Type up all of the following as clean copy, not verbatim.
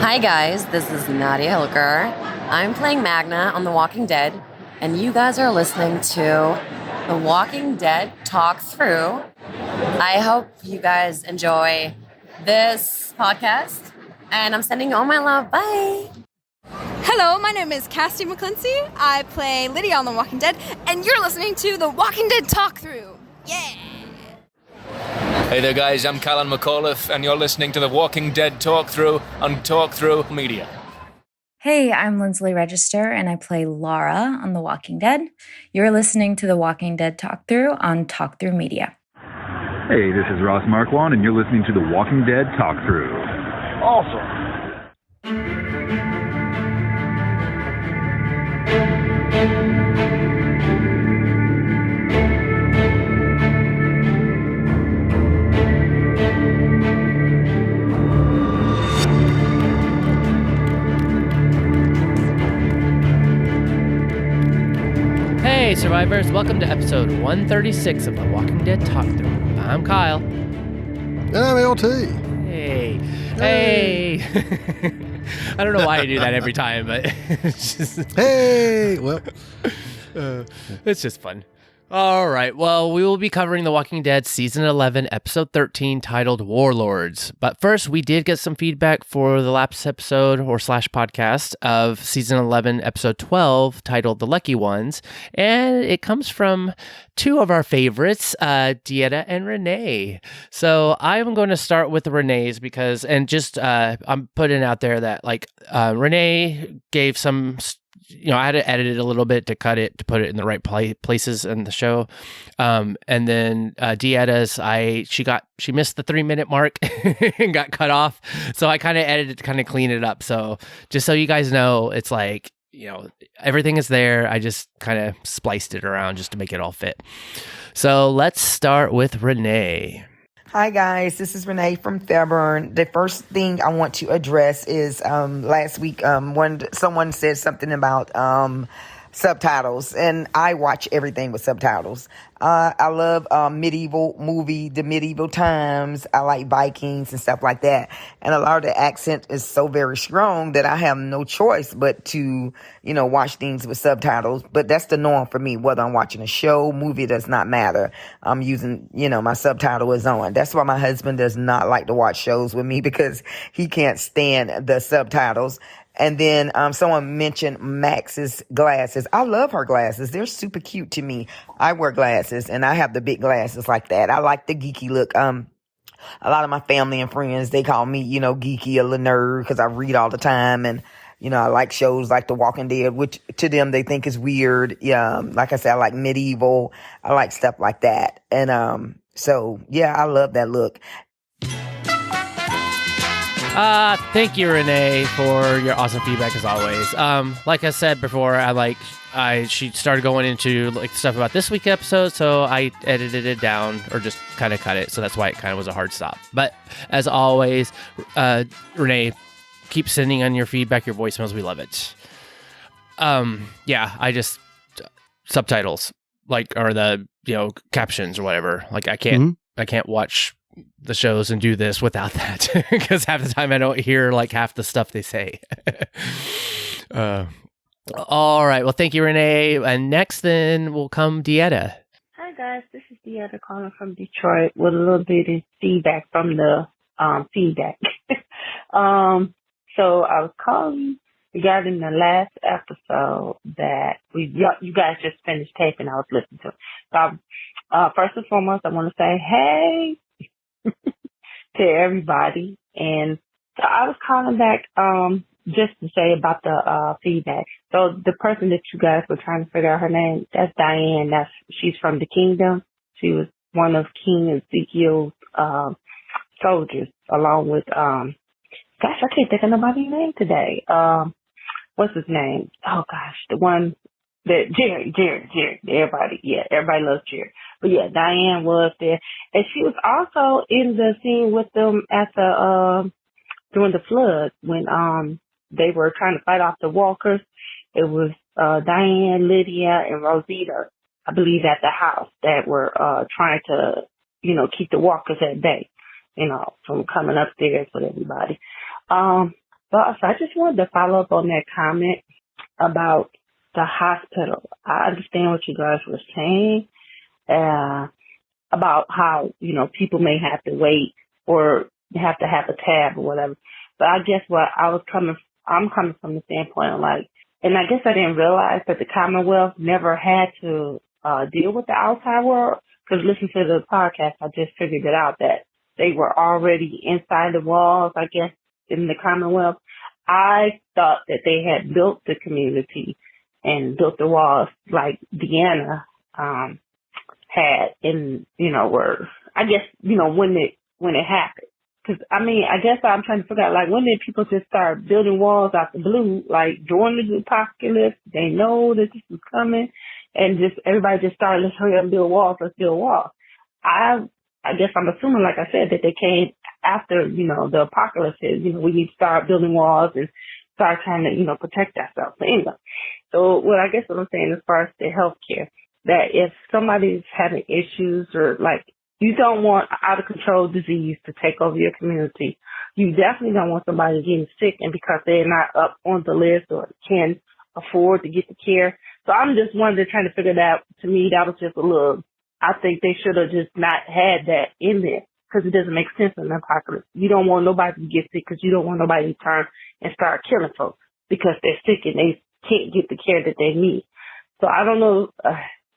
Hi guys, this is Nadia Hilker. I'm playing Magna on The Walking Dead, and you guys are listening to The Walking Dead Talk Through. I hope you guys enjoy this podcast, and I'm sending you all my love. Bye! Hello, my name is Cassie McClincy. I play Lydia on The Walking Dead, and you're listening to The Walking Dead Talk Through. Yeah! Hey there guys, I'm Callan McAuliffe and you're listening to The Walking Dead Talk Through on Talk Through Media. Hey, I'm Lindsley Register and I play Lara on The Walking Dead. You're listening to The Walking Dead Talk Through on Talk Through Media. Hey, this is Ross Marquand and you're listening to The Walking Dead Talk Through. Awesome. Hey survivors, welcome to episode 136 of The Walking Dead Talk Through. I'm Kyle. And I'm LT. Hey. I don't know why I do that every time, but it's just... Hey! Well... it's just fun. All right, well, we will be covering The Walking Dead Season 11, Episode 13, titled Warlords. But first, we did get some feedback for the last episode or slash podcast of Season 11, Episode 12, titled The Lucky Ones. And it comes from two of our favorites, Dieta and Renee. So I'm going to start with the Renee's because, and just, I'm putting out there that, like, Renee gave some... I had to edit it a little bit to cut it, to put it in the right places in the show. And then Dieta's, she missed the 3-minute mark and got cut off. So I kind of edited to kind of clean it up. So just so you guys know, it's like, everything is there. I just kind of spliced it around just to make it all fit. So let's start with Renee. Hi guys, this is Renee from Fairburn. The first thing I want to address is last week when someone said something about subtitles, and I watch everything with subtitles. I love medieval movie, the medieval times. I like Vikings and stuff like that. And a lot of the accent is so very strong that I have no choice but to, watch things with subtitles. But that's the norm for me, whether I'm watching a show, movie, does not matter. I'm using, my subtitle is on. That's why my husband does not like to watch shows with me, because he can't stand the subtitles. And then someone mentioned Max's glasses. I love her glasses. They're super cute to me. I wear glasses, and I have the big glasses like that. I like the geeky look. A lot of my family and friends, they call me, geeky, a little nerd, because I read all the time. And, I like shows like The Walking Dead, which to them they think is weird. Yeah, like I said, I like medieval. I like stuff like that. And so, yeah, I love that look. Thank you, Renee, for your awesome feedback as always. Like I said before, she started going into like stuff about this week's episode, so I edited it down or just kind of cut it. So that's why it kind of was a hard stop. But as always, Renee, keep sending on your feedback, your voicemails. We love it. I just subtitles or the captions or whatever. Like I can't watch the shows and do this without that, because half the time I don't hear like half the stuff they say. All right, well, thank you, Renee. And next then will come Dieta. Hi guys, this is Dieta calling from Detroit with a little bit of feedback from the feedback. So I was calling regarding the last episode that you guys just finished taping. I was listening to. So first and foremost, I want to say hey to everybody. And so I was calling back just to say about the feedback. So the person that you guys were trying to figure out her name, that's Diane. She's from the Kingdom. She was one of King Ezekiel's soldiers, along with gosh, I can't think of nobody's name today. What's his name? Oh gosh, the one that Jerry. Everybody loves Jerry. But yeah, Diane was there, and she was also in the scene with them at the during the flood when they were trying to fight off the walkers. It was Diane, Lydia, and Rosita, I believe, at the house that were trying to, keep the walkers at bay, from coming upstairs with everybody. So I just wanted to follow up on that comment about the hospital. I understand what you guys were saying about how, people may have to wait or have to have a tab or whatever. But I guess I'm coming from the standpoint of like, and I guess I didn't realize that the Commonwealth never had to deal with the outside world. Because listening to the podcast, I just figured it out that they were already inside the walls, I guess, in the Commonwealth. I thought that they had built the community and built the walls like Deanna had in, where, I guess, when it happened. Because, I guess I'm trying to figure out, like, when did people just start building walls out the blue? Like, during the apocalypse, they know that this is coming, and just everybody just started, let's hurry up and build walls, let's build walls. I guess I'm assuming, like I said, that they came after, the apocalypse is, we need to start building walls and start trying to, protect ourselves. But anyway, so what I'm saying as far as the healthcare, that if somebody's having issues or like, you don't want out of control disease to take over your community. You definitely don't want somebody getting sick and because they're not up on the list or can afford to get the care. So I'm just trying to figure that out. To me, that was just a little, I think they should have just not had that in there because it doesn't make sense in the apocalypse. You don't want nobody to get sick because you don't want nobody to turn and start killing folks because they're sick and they can't get the care that they need. So I don't know.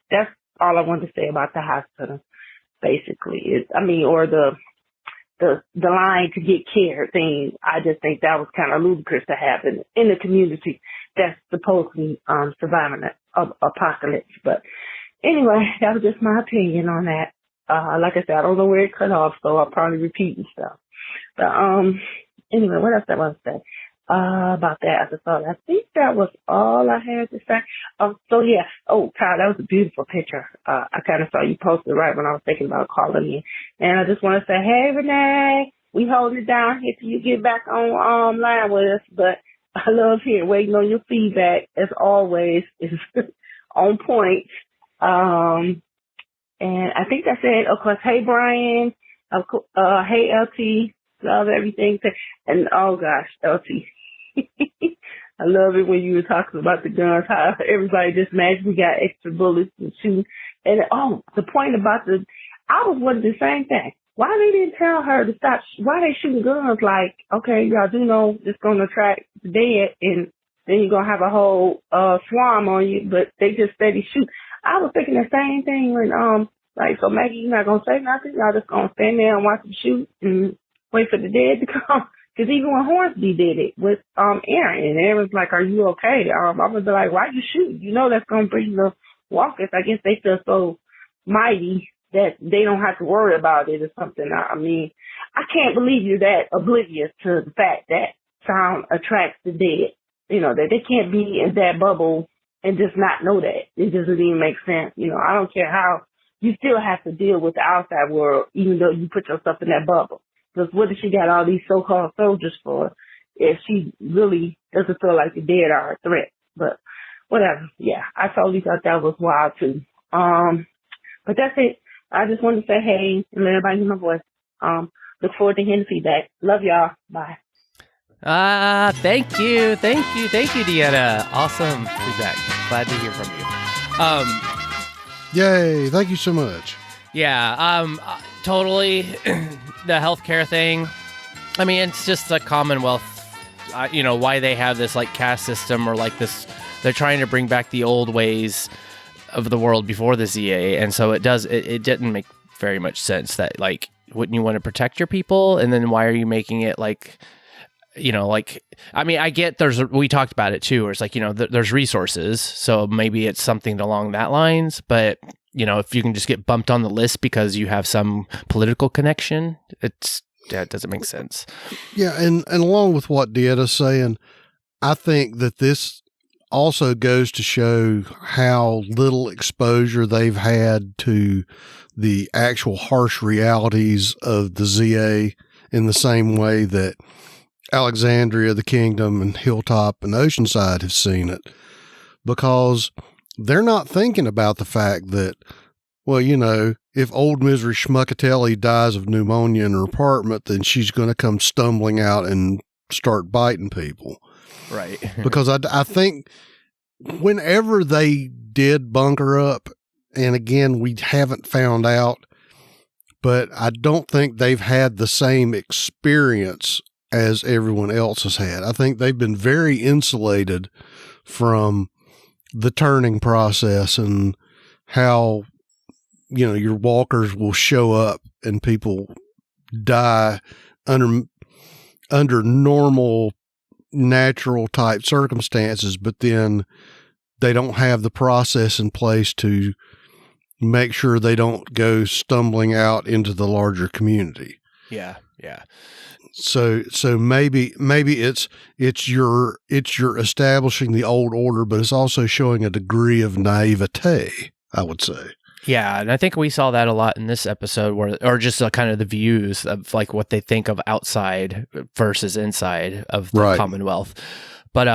That's all I wanted to say about the hospital. Basically, or the line to get care thing. I just think that was kind of ludicrous to happen in the community that's supposedly surviving an apocalypse. But anyway, that was just my opinion on that. Like I said, I don't know where it cut off, so I'll probably repeat stuff. But anyway, what else I want to say about that episode? I think that was all I had to say. So yeah. Oh, Kyle, that was a beautiful picture. I kind of saw you posted right when I was thinking about calling in, and I just want to say, hey Renee, we holding it down here till you get back on line with us. But I love hearing, waiting on your feedback as always. Is on point. And I think that's it. Of course, hey Brian, hey LT, love everything. And oh gosh, LT. I love it when you were talking about the guns, how everybody just magically got extra bullets and shoot. And the point about I was wondering the same thing. Why they didn't tell her to stop? Why they shooting guns? Like, okay, y'all do know it's going to attract the dead and then you're going to have a whole swarm on you, but they just steady shoot. I was thinking the same thing when, so Maggie, you're not going to say nothing? Y'all just going to stand there and watch them shoot and wait for the dead to come? Because even when Hornsby did it with Aaron, and Aaron's like, are you okay? I was like, why you shoot? You know that's going to bring the walkers. I guess they feel so mighty that they don't have to worry about it or something. I can't believe you're that oblivious to the fact that sound attracts the dead. That they can't be in that bubble and just not know that. It doesn't even make sense. I don't care how, you still have to deal with the outside world, even though you put yourself in that bubble. Because what does she got all these so-called soldiers for if she really doesn't feel like the dead are a threat? But whatever. Yeah, I totally thought that was wild too. But that's it. I just wanted to say hey and let everybody hear my voice. Look forward to hearing the feedback. Love y'all. Bye. Thank you, Deanna. Awesome feedback. Glad to hear from you. Yay! Thank you so much. Yeah. Totally. The healthcare thing. It's just the Commonwealth. Why they have this like caste system or like this. They're trying to bring back the old ways of the world before the ZA, and so it didn't make very much sense that like wouldn't you want to protect your people, and then why are you making it like. I get we talked about it too, where it's like, there's resources. So maybe it's something along that lines, but if you can just get bumped on the list because you have some political connection, it doesn't make sense. Yeah. And along with what Dietta's saying, I think that this also goes to show how little exposure they've had to the actual harsh realities of the ZA in the same way that Alexandria, the Kingdom, and Hilltop and Oceanside have seen it, because they're not thinking about the fact that, if old Misery Schmuckatelli dies of pneumonia in her apartment, then she's going to come stumbling out and start biting people. Right. Because I think whenever they did bunker up, and again, we haven't found out, but I don't think they've had the same experience as everyone else has had. I think they've been very insulated from the turning process and how, your walkers will show up and people die under normal, natural type circumstances, but then they don't have the process in place to make sure they don't go stumbling out into the larger community. Yeah. So maybe it's your establishing the old order, but it's also showing a degree of naivete, I would say. Yeah, and I think we saw that a lot in this episode, or just kind of the views of like what they think of outside versus inside of the Commonwealth. But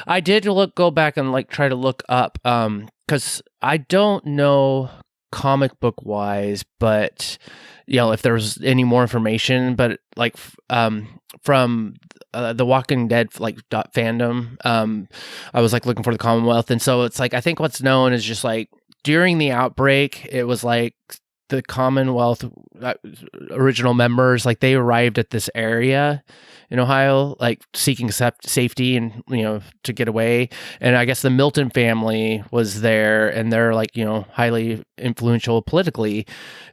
I did go back and like try to look up because I don't know comic book wise, but if there's any more information, but like from the Walking Dead like .fandom, I was like looking for the Commonwealth, and so it's like I think what's known is just like during the outbreak, it was like the Commonwealth original members, like they arrived at this area in Ohio, like seeking safety and, to get away. And I guess the Milton family was there and they're like, highly influential politically.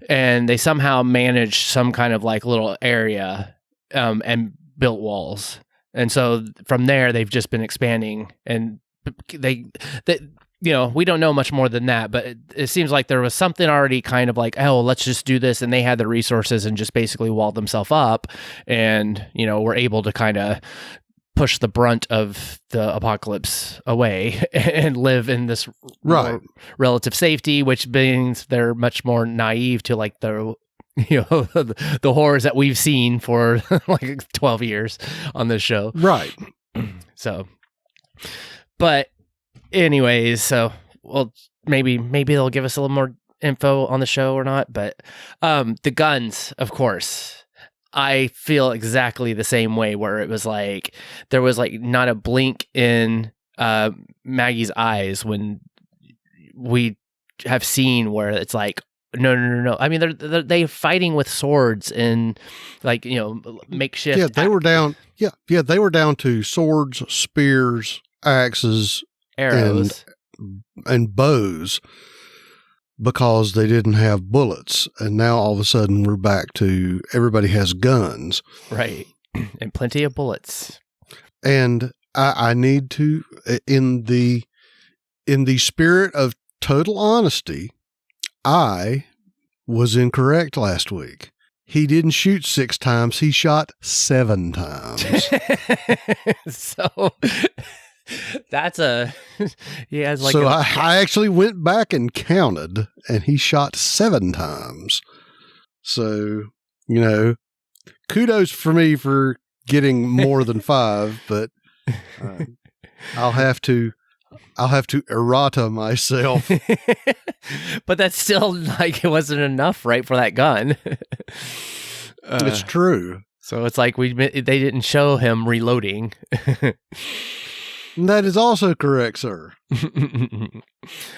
And they somehow managed some kind of like little area and built walls. And so from there, they've just been expanding and they we don't know much more than that, but it seems like there was something already kind of like, oh, let's just do this. And they had the resources and just basically walled themselves up and, were able to kind of push the brunt of the apocalypse away and live in this relative safety, which means they're much more naive to like the the horrors that we've seen for like 12 years on this show. Right. So, but anyways, so maybe they'll give us a little more info on the show or not, but the guns, of course, I feel exactly the same way, where it was like there was like not a blink in Maggie's eyes when we have seen where it's like no. I mean, they're fighting with swords and like makeshift. Yeah, they were down. Yeah, they were down to swords, spears, axes, arrows, and bows because they didn't have bullets. And now all of a sudden we're back to everybody has guns. Right. And plenty of bullets. And I need to, in the spirit of total honesty, I was incorrect last week. He didn't shoot 6 times. He shot 7 times. So that's he has like. So I actually went back and counted, and he shot 7 times. So, kudos for me for getting more than 5, but I'll have to errata myself. But that's still like it wasn't enough, right, for that gun. It's true. So it's like they didn't show him reloading. That is also correct, sir.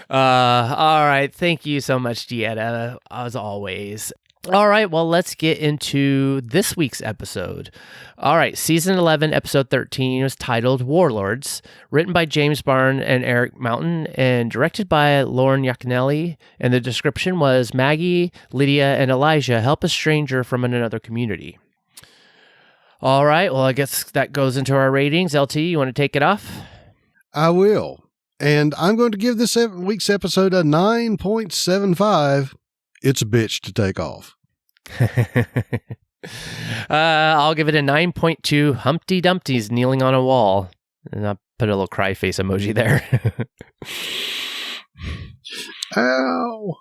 All right. Thank you so much, Dieta, as always. All right, well, let's get into this week's episode. All right, Season 11, Episode 13 was titled Warlords, written by James Barn and Erik Mountain, and directed by Loren Yaconelli, and the description was Maggie, Lydia, and Elijah help a stranger from another community. All right, well, I guess that goes into our ratings. LT, you want to take it off? I will, and I'm going to give this week's episode a 9.75. It's a bitch to take off. I'll give it a 9.2. Humpty Dumpty's kneeling on a wall. And I'll put a little cry face emoji there. Ow.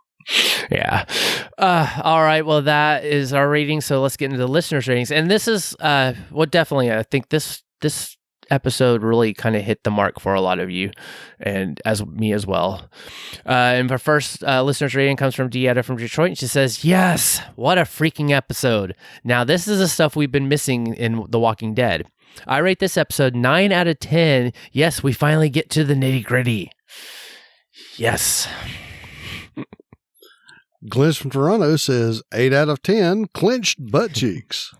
Yeah. All right. Well, that is our rating. So let's get into the listeners' ratings. And this is what definitely, I think this episode really kind of hit the mark for a lot of you and as me as well. And our first listener's rating comes from Dieta from Detroit, and she says, "Yes, what a freaking episode. Now, this is the stuff we've been missing in The Walking Dead. I rate this episode 9 out of 10. Yes, we finally get to the nitty gritty. Yes. Glenn from Toronto says 8 out of 10 clenched butt cheeks.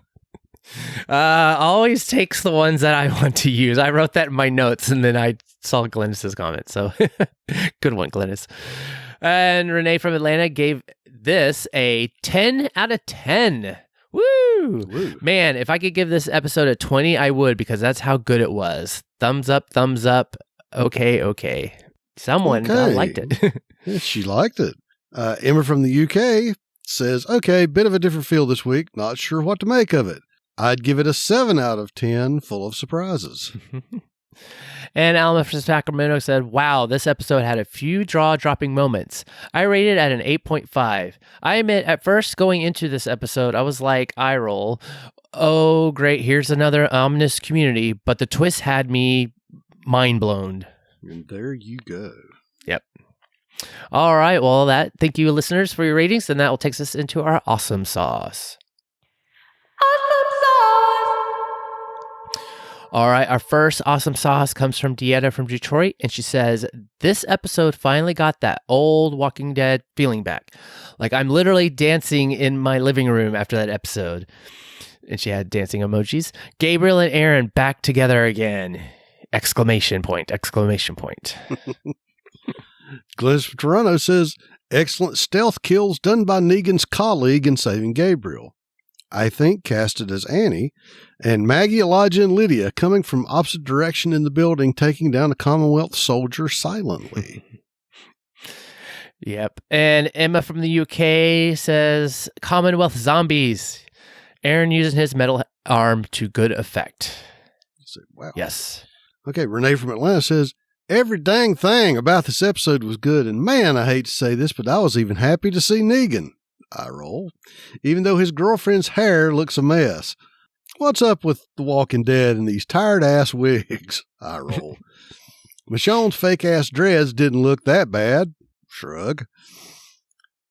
Always takes the ones that I want to use. I wrote that in my notes and then I saw Glennis's comment. So good one, Glennis. And Renee from Atlanta gave this a 10 out of 10. Woo! Man, if I could give this episode a 20, I would, because that's how good it was. Thumbs up, thumbs up. Okay. Someone liked it. Yeah, she liked it. Emma from the UK says, okay, bit of a different feel this week. Not sure what to make of it. I'd give it a 7 out of 10, full of surprises. And Alma from Sacramento said, wow, this episode had a few jaw-dropping moments. I rated it at an 8.5. I admit, at first going into this episode, I was like, eye roll. Oh, great, here's another ominous community. But the twist had me mind blown. And there you go. Yep. All right, well, thank you, listeners, for your ratings. And that will take us into our awesome sauce. All right, our first awesome sauce comes from Dieta from Detroit, and she says, this episode finally got that old Walking Dead feeling back. Like, I'm literally dancing in my living room after that episode. And she had dancing emojis. Gabriel and Aaron back together again. Exclamation point. Glenn from Toronto says, excellent stealth kills done by Negan's colleague in saving Gabriel. I think casted as Annie, and Maggie, Elijah, and Lydia coming from opposite direction in the building, taking down a Commonwealth soldier silently. Yep. And Emma from the UK says, Commonwealth zombies. Aaron using his metal arm to good effect. Wow. Yes. Okay, Renee from Atlanta says, every dang thing about this episode was good, and man, I hate to say this, but I was even happy to see Negan. I roll. Even though his girlfriend's hair looks a mess. What's up with The Walking Dead and these tired-ass wigs? I roll. Michonne's fake-ass dreads didn't look that bad. Shrug.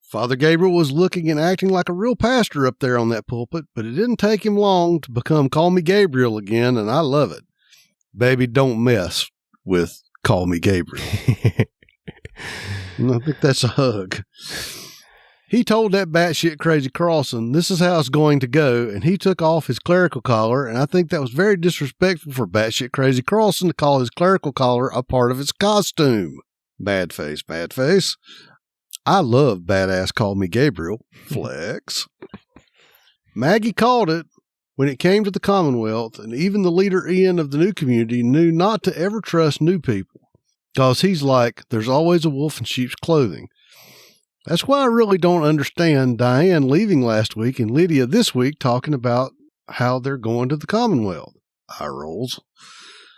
Father Gabriel was looking and acting like a real pastor up there on that pulpit, but it didn't take him long to become Call Me Gabriel again, and I love it. Baby, don't mess with Call Me Gabriel. And I think that's a hug. He told that batshit crazy Carlson, this is how it's going to go, and he took off his clerical collar, and I think that was very disrespectful for batshit crazy Carlson to call his clerical collar a part of his costume. Bad face. I love badass Call Me Gabriel. Flex. Maggie called it when it came to the Commonwealth, and even the leader Ian of the new community knew not to ever trust new people, because he's like, there's always a wolf in sheep's clothing. That's why I really don't understand Diane leaving last week and Lydia this week talking about how they're going to the Commonwealth. Eye rolls.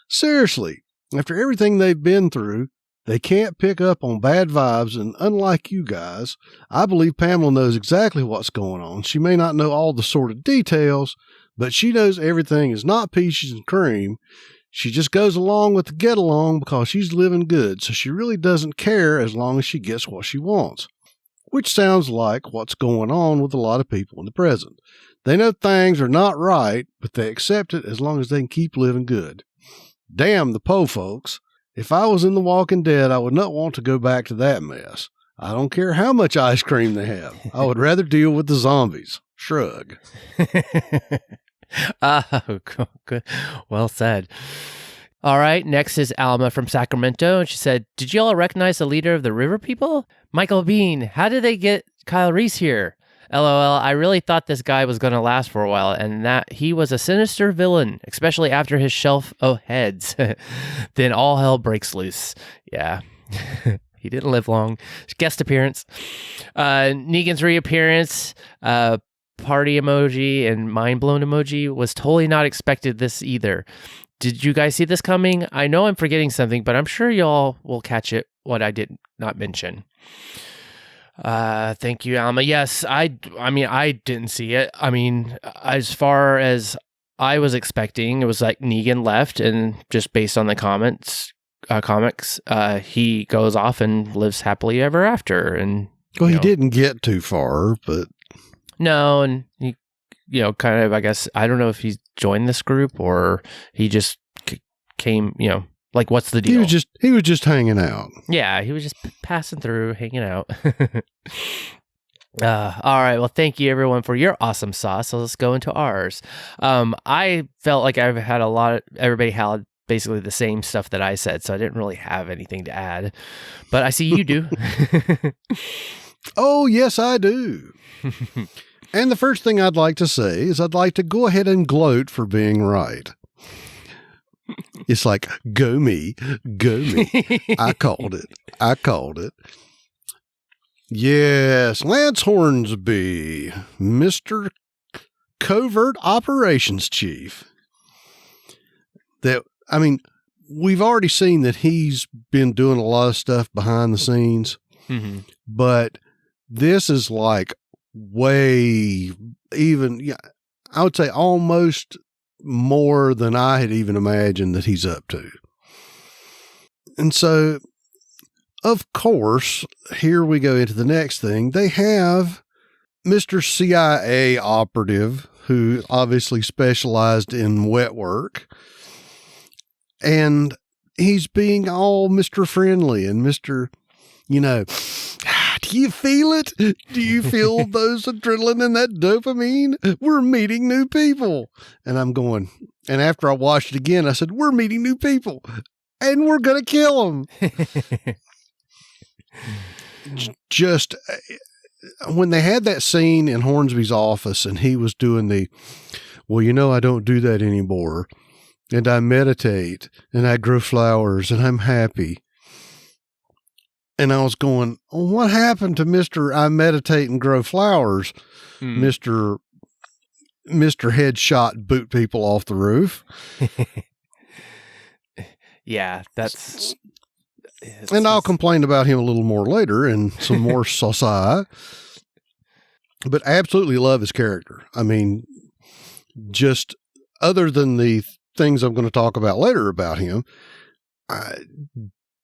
Seriously, after everything they've been through, they can't pick up on bad vibes, and unlike you guys, I believe Pamela knows exactly what's going on. She may not know all the sort of details, but she knows everything is not peaches and cream. She just goes along with the get along because she's living good, so she really doesn't care as long as she gets what she wants. Which sounds like what's going on with a lot of people in the present. They know things are not right, but they accept it as long as they can keep living good. Damn the po folks. If I was in The Walking Dead, I would not want to go back to that mess. I don't care how much ice cream they have. I would rather deal with the zombies. Shrug. Oh, good. Well said. All right, next is Alma from Sacramento, and she said, did you all recognize the leader of the River People? Michael Bean. How did they get Kyle Reese here? LOL, I really thought this guy was going to last for a while, and that he was a sinister villain, especially after his shelf of heads. Then all hell breaks loose. Yeah. He didn't live long. Guest appearance. Negan's reappearance, party emoji, and mind-blown emoji was totally not expected this either. Did you guys see this coming? I know I'm forgetting something, but I'm sure y'all will catch it, what I did not mention. Thank you, Alma. Yes, I didn't see it. I mean, as far as I was expecting, it was like Negan left, and just based on the comics, he goes off and lives happily ever after. And well, he didn't get too far, but no, and he kind of, I guess, I don't know if he joined this group or he just came, like, what's the deal? He was just hanging out. Yeah, he was just passing through, hanging out. All right. Well, thank you everyone for your awesome sauce. So let's go into ours. I felt like I've had everybody had basically the same stuff that I said, so I didn't really have anything to add, but I see you do. Oh, yes, I do. And the first thing I'd like to say is I'd like to go ahead and gloat for being right. It's like, go me. I called it. Yes, Lance Hornsby, Mr. Covert Operations Chief. We've already seen that he's been doing a lot of stuff behind the scenes, but this is like I would say almost more than I had even imagined that he's up to. And so, of course, here we go into the next thing. They have Mr. CIA operative who obviously specialized in wet work. And he's being all Mr. Friendly and Mr., do you feel it? Do you feel those adrenaline and that dopamine? We're meeting new people. And I'm going, and after I watched it again, I said, we're meeting new people and we're going to kill them. Just when they had that scene in Hornsby's office and he was doing I don't do that anymore. And I meditate and I grow flowers and I'm happy. And I was going, what happened to Mr. I meditate and grow flowers? Mr. Headshot boot people off the roof. Yeah, and I'll complain about him a little more later and some more sauce. But absolutely love his character. I mean, just other than the things I'm going to talk about later about him,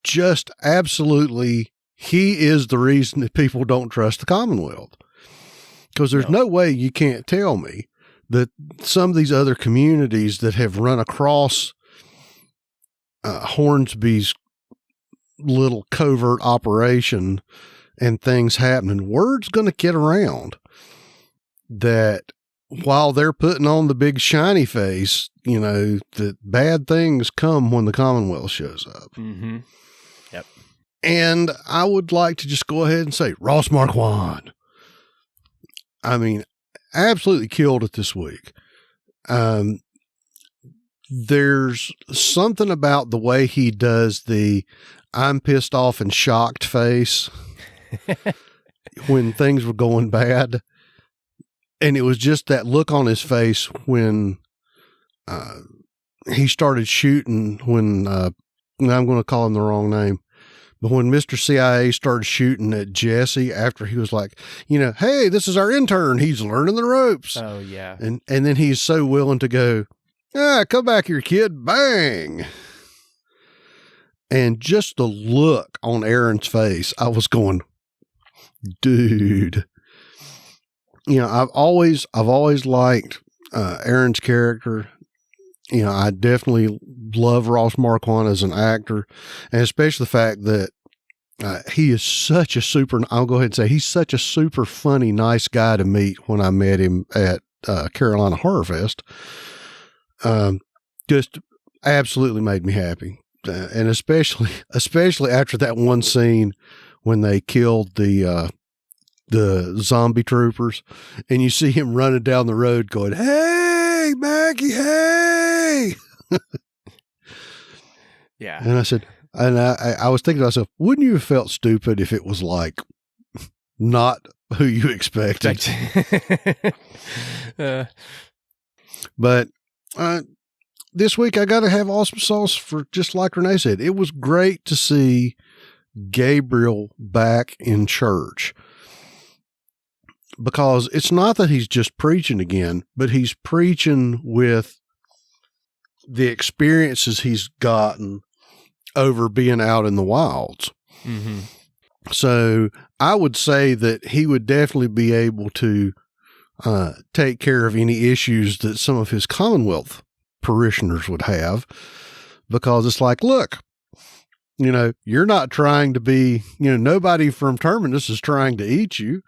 just absolutely, he is the reason that people don't trust the Commonwealth. Because there's no way you can't tell me that some of these other communities that have run across Hornsby's little covert operation and things happening, word's going to get around that while they're putting on the big shiny face, that bad things come when the Commonwealth shows up. Mm-hmm. Yep. And I would like to just go ahead and say, Ross Marquand. I mean, absolutely killed it this week. There's something about the way he does the I'm pissed off and shocked face when things were going bad. And it was just that look on his face when he started shooting when, I'm going to call him the wrong name, but when Mr. CIA started shooting at Jesse after he was like, hey, this is our intern. He's learning the ropes. Oh, yeah. And then he's so willing to go, come back here, kid. Bang. And just the look on Aaron's face, I was going, dude. I've always liked Aaron's character. I definitely love Ross Marquand as an actor, and especially the fact that he is such a I'll go ahead and say he's such a super funny, nice guy to meet when I met him at Carolina Horror Fest. Just absolutely made me happy. And especially after that one scene when they killed the zombie troopers and you see him running down the road going, hey, Maggie, hey. Yeah. And I said, and I was thinking to myself, wouldn't you have felt stupid if it was like not who you expected? But this week I got to have awesome sauce for, just like Renee said, it was great to see Gabriel back in church, because it's not that he's just preaching again, but he's preaching with the experiences he's gotten over being out in the wilds. So I would say that he would definitely be able to take care of any issues that some of his Commonwealth parishioners would have, because it's like, look, you're not trying to be, nobody from Terminus is trying to eat you.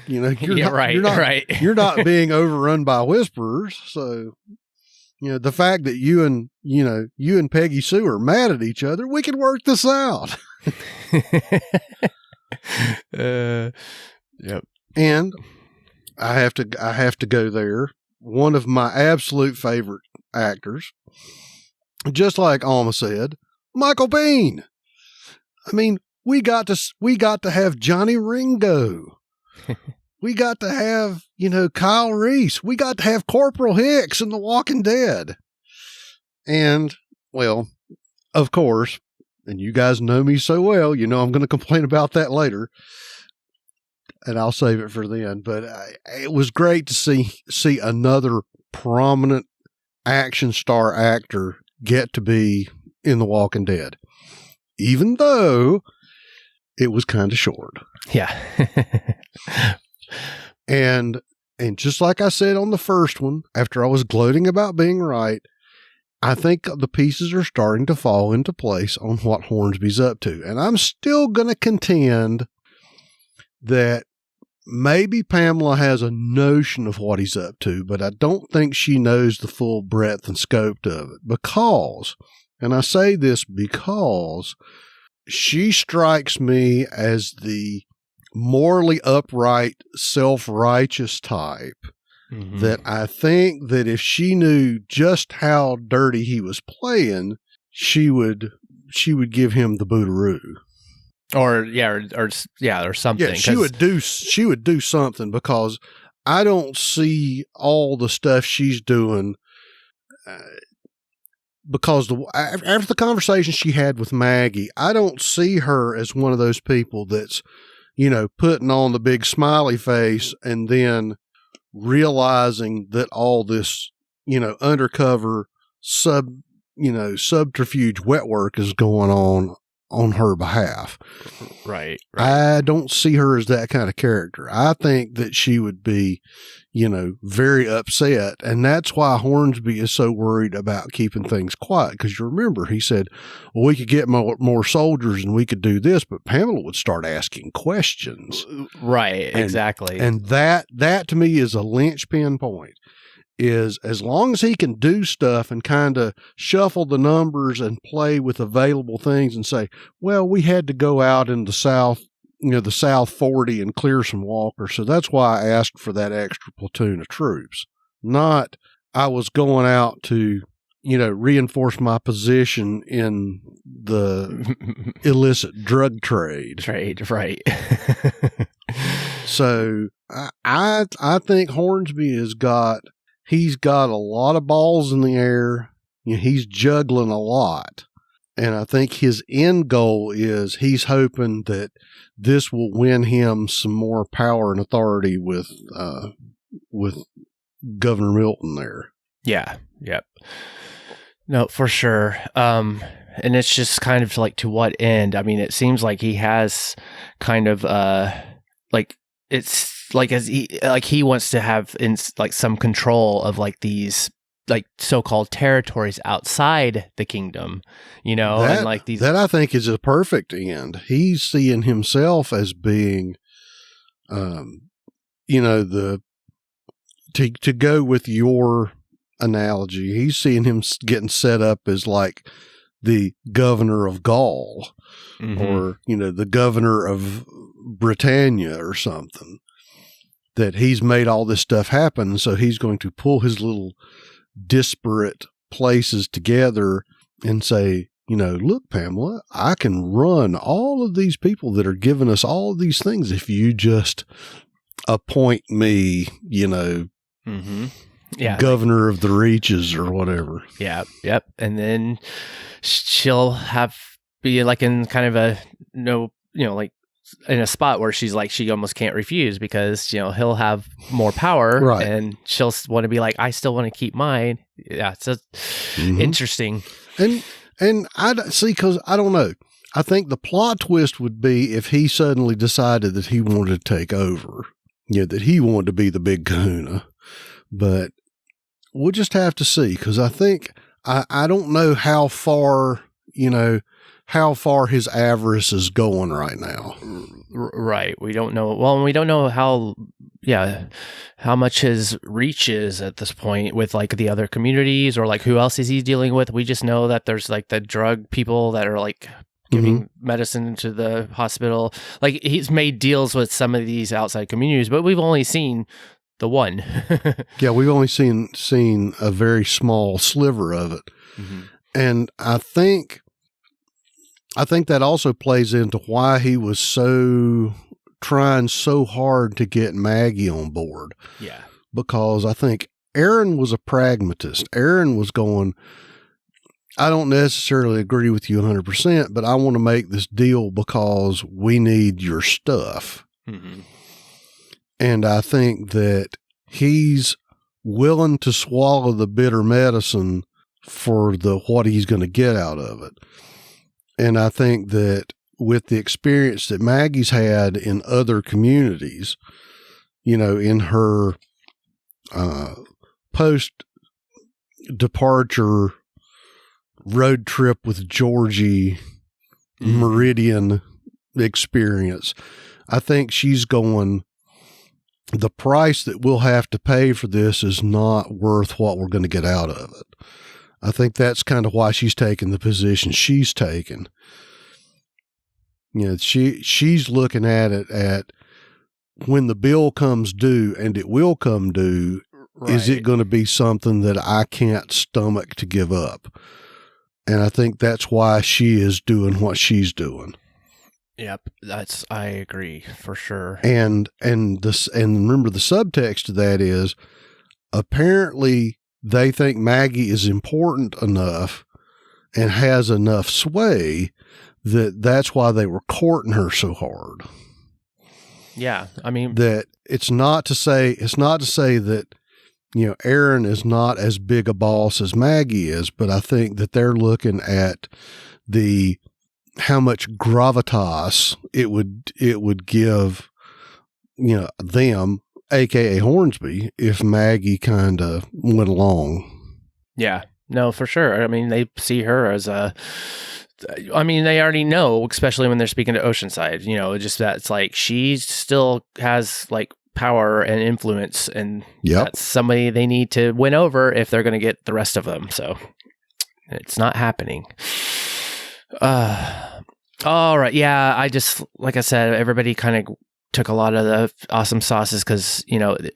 You're not being overrun by whisperers. So, the fact that you and Peggy Sue are mad at each other, we can work this out. Yep. And I have to go there. One of my absolute favorite actors, just like Alma said, Michael Biehn. I mean, we got to have Johnny Ringo. We got to have, Kyle Reese. We got to have Corporal Hicks in The Walking Dead. And, well, of course, and you guys know me so well, I'm going to complain about that later, and I'll save it for then. But it was great to see another prominent action star actor get to be in The Walking Dead, even though it was kind of short. Yeah. And just like I said on the first one, after I was gloating about being right, I think the pieces are starting to fall into place on what Hornsby's up to. And I'm still going to contend that maybe Pamela has a notion of what he's up to, but I don't think she knows the full breadth and scope of it, because, and I say this because she strikes me as the morally upright, self-righteous type. Mm-hmm. That I think that if she knew just how dirty he was playing, she would give him the bootaroo. Or something. Yeah, she would do something, because I don't see all the stuff she's doing. Because after the conversation she had with Maggie, I don't see her as one of those people that's, putting on the big smiley face and then realizing that all this, undercover subterfuge wet work is going on her behalf. Right. I don't see her as that kind of character. I think that she would be, very upset. And that's why Hornsby is so worried about keeping things quiet. Because you remember, he said, well, we could get more soldiers and we could do this, but Pamela would start asking questions. Right. Exactly. And that to me is a linchpin point. Is as long as he can do stuff and kind of shuffle the numbers and play with available things and say, well, we had to go out in the South, the South 40 and clear some walkers. So that's why I asked for that extra platoon of troops. Not I was going out to, reinforce my position in the illicit drug trade. Right. So I think Hornsby he's got a lot of balls in the air. He's juggling a lot. And I think his end goal is he's hoping that this will win him some more power and authority with Governor Milton there. Yeah. Yep. No, for sure. And it's just kind of like, to what end? I mean, it seems like he has kind of it's like he wants to have some control of these so-called territories outside the kingdom, that I think is a perfect end. He's seeing himself as being, to go with your analogy, he's seeing him getting set up as like the governor of Gaul, mm-hmm. or, the governor of Britannia or something, that he's made all this stuff happen. So he's going to pull his little disparate places together and say, look, Pamela, I can run all of these people that are giving us all of these things if you just appoint me, mm-hmm. governor of the Reaches or whatever. Yeah. Yep. And then she'll be like in kind of a, in a spot where she's like, she almost can't refuse, because, he'll have more power, right. And she'll want to be like, I still want to keep mine. Yeah. It's mm-hmm. interesting. And I see, cause I don't know. I think the plot twist would be if he suddenly decided that he wanted to take over, that he wanted to be the big kahuna. But we'll just have to see, because I think, I don't know how far, how far his avarice is going right now. Right. We don't know. Well, we don't know how much his reach is at this point with like the other communities, or like who else is he dealing with. We just know that there's like the drug people that are like giving medicine to the hospital. Like he's made deals with some of these outside communities, but we've only seen the one. Yeah, we've only seen a very small sliver of it. And I think that also plays into why he was trying so hard to get Maggie on board. Yeah. Because I think Aaron was a pragmatist. Aaron was going, I don't necessarily agree with you 100%, but I want to make this deal because we need your stuff. And I think that he's willing to swallow the bitter medicine for what he's going to get out of it. And I think that with the experience that Maggie's had in other communities, in her post-departure road trip with Georgie Meridian experience, I think she's going, the price that we'll have to pay for this is not worth what we're going to get out of it. I think that's kind of why she's taken the position she's taken. She's looking at it at when the bill comes due, and it will come due, is it going to be something that I can't stomach to give up? And I think that's why she is doing what she's doing. Yep, I agree for sure. And remember the subtext to that is apparently they think Maggie is important enough and has enough sway that's why they were courting her so hard. Yeah, I mean that it's not to say that Aaron is not as big a boss as Maggie is, but I think that they're looking at how much gravitas it would give them, aka Hornsby, if Maggie kind of went along. Yeah, no, for sure. I mean, they see her as they already know, especially when they're speaking to Oceanside, just that it's like she still has like power and influence, and that's somebody they need to win over if they're going to get the rest of them. So it's not happening. All right. Yeah. I just, like I said, everybody kind of took a lot of the awesome sauces because,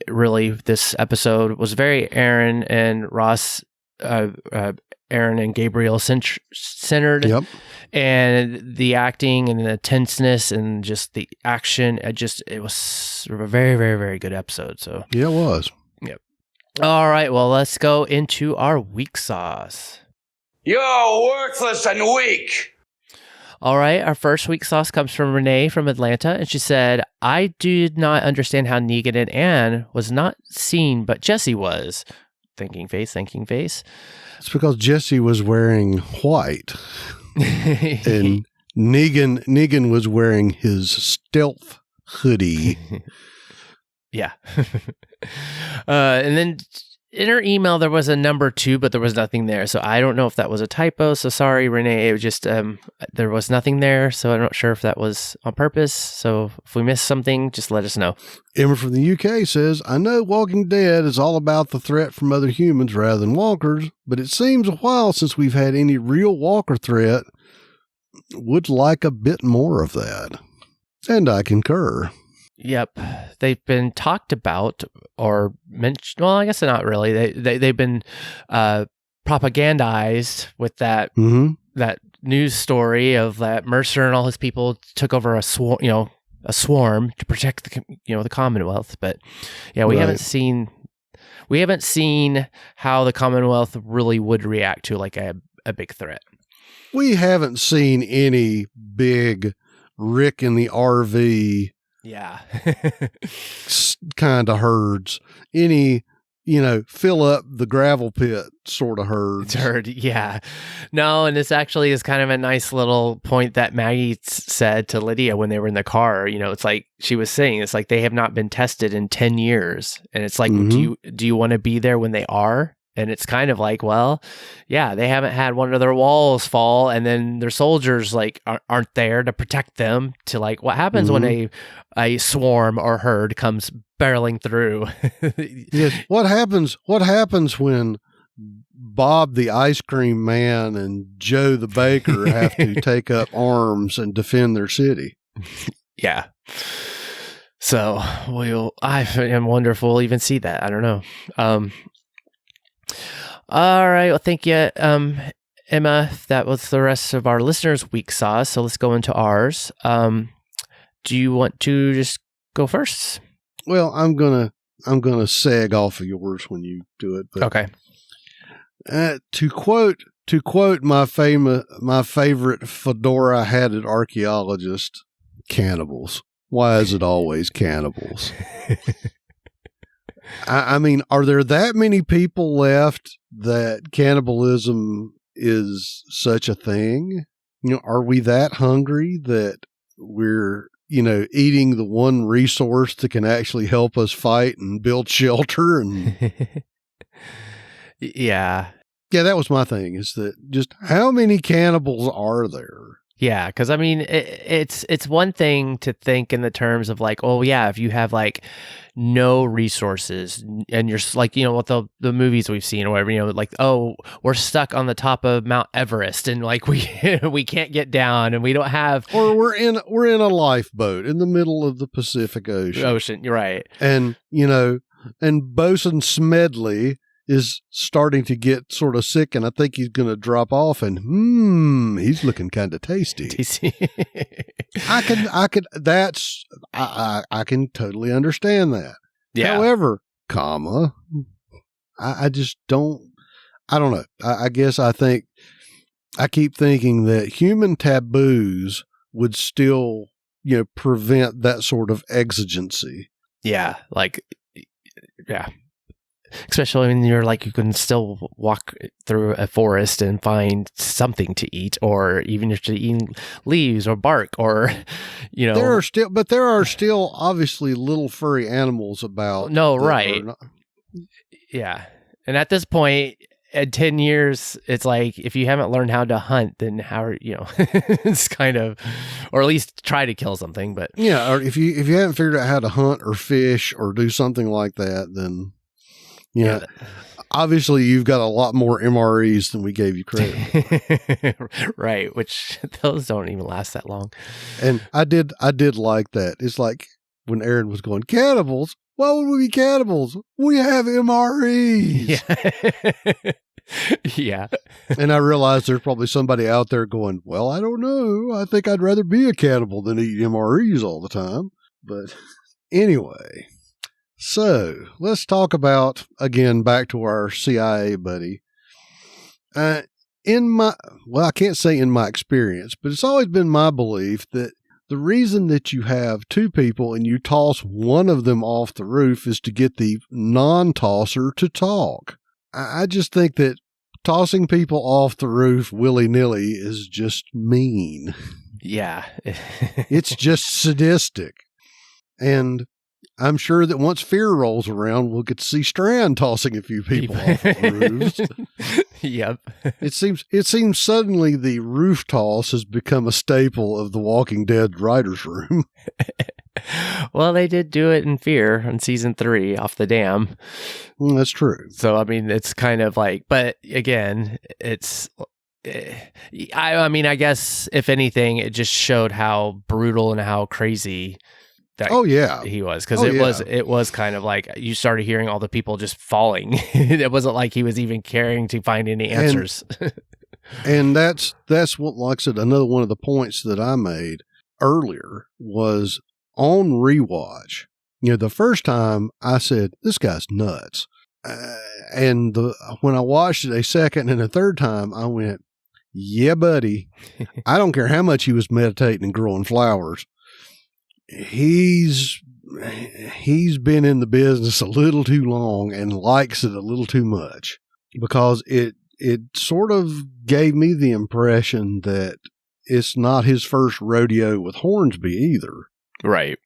really this episode was very Aaron and Ross, Aaron and Gabriel centered. Yep. And the acting and the tenseness and just the action, it was a very, very, very good episode. So yeah, it was. Yep. All right. Well, let's go into our weak sauce. You're worthless and weak. All right, our first week sauce comes from Renee from Atlanta, and she said, I did not understand how Negan and Anne was not seen, but Jesse was. Thinking face. It's because Jesse was wearing white, and Negan was wearing his stealth hoodie. Yeah. And then in her email, there was a number 2, but there was nothing there. So I don't know if that was a typo. So sorry, Renee. It was just, there was nothing there. So I'm not sure if that was on purpose. So if we missed something, just let us know. Emma from the UK says, I know Walking Dead is all about the threat from other humans rather than walkers, but it seems a while since we've had any real walker threat. Would like a bit more of that. And I concur. Yep, they've been talked about or mentioned. Well, I guess not really. They've been propagandized with that that news story of that Mercer and all his people took over a swarm to protect the Commonwealth. But yeah, we haven't seen how the Commonwealth really would react to like a big threat. We haven't seen any big Rick in the RV. Yeah. kind of herds, any fill up the gravel pit sort of herds. Yeah. No, and this actually is kind of a nice little point that Maggie said to Lydia when they were in the car. It's like she was saying, it's like they have not been tested in 10 years. And it's like, do you want to be there when they are? And it's kind of like, well, yeah, they haven't had one of their walls fall, and then their soldiers like aren't there to protect them. To like, what happens when a swarm or herd comes barreling through? Yes. What happens when Bob the ice cream man and Joe the baker have to take up arms and defend their city? Yeah. So I wonder if we'll even see that. I don't know. All right. Well, thank you, Emma. That was the rest of our listeners' week saw. So let's go into ours. Do you want to just go first? Well, I'm gonna sag off of yours when you do it. But, okay. To quote my favorite fedora-hatted archaeologist, cannibals. Why is it always cannibals? I mean, are there that many people left that cannibalism is such a thing? Are we that hungry that we're, eating the one resource that can actually help us fight and build shelter? And yeah, that was my thing, is that just how many cannibals are there? Yeah, because I mean, it's one thing to think in the terms of like, oh yeah, if you have like no resources and you're like, what the movies we've seen or whatever, like, oh, we're stuck on the top of Mount Everest and like we can't get down and we don't have, or we're in a lifeboat in the middle of the Pacific Ocean. You're right, and and Bosun Smedley is starting to get sort of sick, and I think he's going to drop off, and he's looking kind of tasty. I can totally understand that. Yeah. However, I just don't, I don't know. I guess I keep thinking that human taboos would still, prevent that sort of exigency. Yeah. Like, yeah. Especially when you're like, you can still walk through a forest and find something to eat, or even if you're eating leaves or bark, or, There are still obviously little furry animals about. No, right. Yeah. And at this point, at 10 years, it's like, if you haven't learned how to hunt, then how are, it's kind of, or at least try to kill something, but. Yeah. Or if you haven't figured out how to hunt or fish or do something like that, then. Yeah, obviously you've got a lot more MREs than we gave you credit. Right, which those don't even last that long. And I did like that. It's like when Aaron was going, cannibals? Why would we be cannibals? We have MREs. Yeah. Yeah. And I realized there's probably somebody out there going, well, I don't know. I think I'd rather be a cannibal than eat MREs all the time. But anyway. So let's talk about, again, back to our CIA buddy. I can't say in my experience, but it's always been my belief that the reason that you have two people and you toss one of them off the roof is to get the non-tosser to talk. I just think that tossing people off the roof willy-nilly is just mean. Yeah. It's just sadistic. And I'm sure that once fear rolls around, we'll get to see Strand tossing a few people off the roofs. Yep. It seems suddenly the roof toss has become a staple of the Walking Dead writers' room. Well, they did do it in Fear in season 3 off the dam. Well, that's true. So, I mean, it's kind of like, but again, it's, I mean, I guess if anything, it just showed how brutal and how crazy that he was, because it was kind of like you started hearing all the people just falling. It wasn't like he was even caring to find any answers. And that's what, like I said, another one of the points that I made earlier was on rewatch. The first time I said, this guy's nuts. And when I watched it a second and a third time, I went, yeah, buddy. I don't care how much he was meditating and growing flowers. He's he's been in the business a little too long and likes it a little too much, because it sort of gave me the impression that it's not his first rodeo with Hornsby either. Right.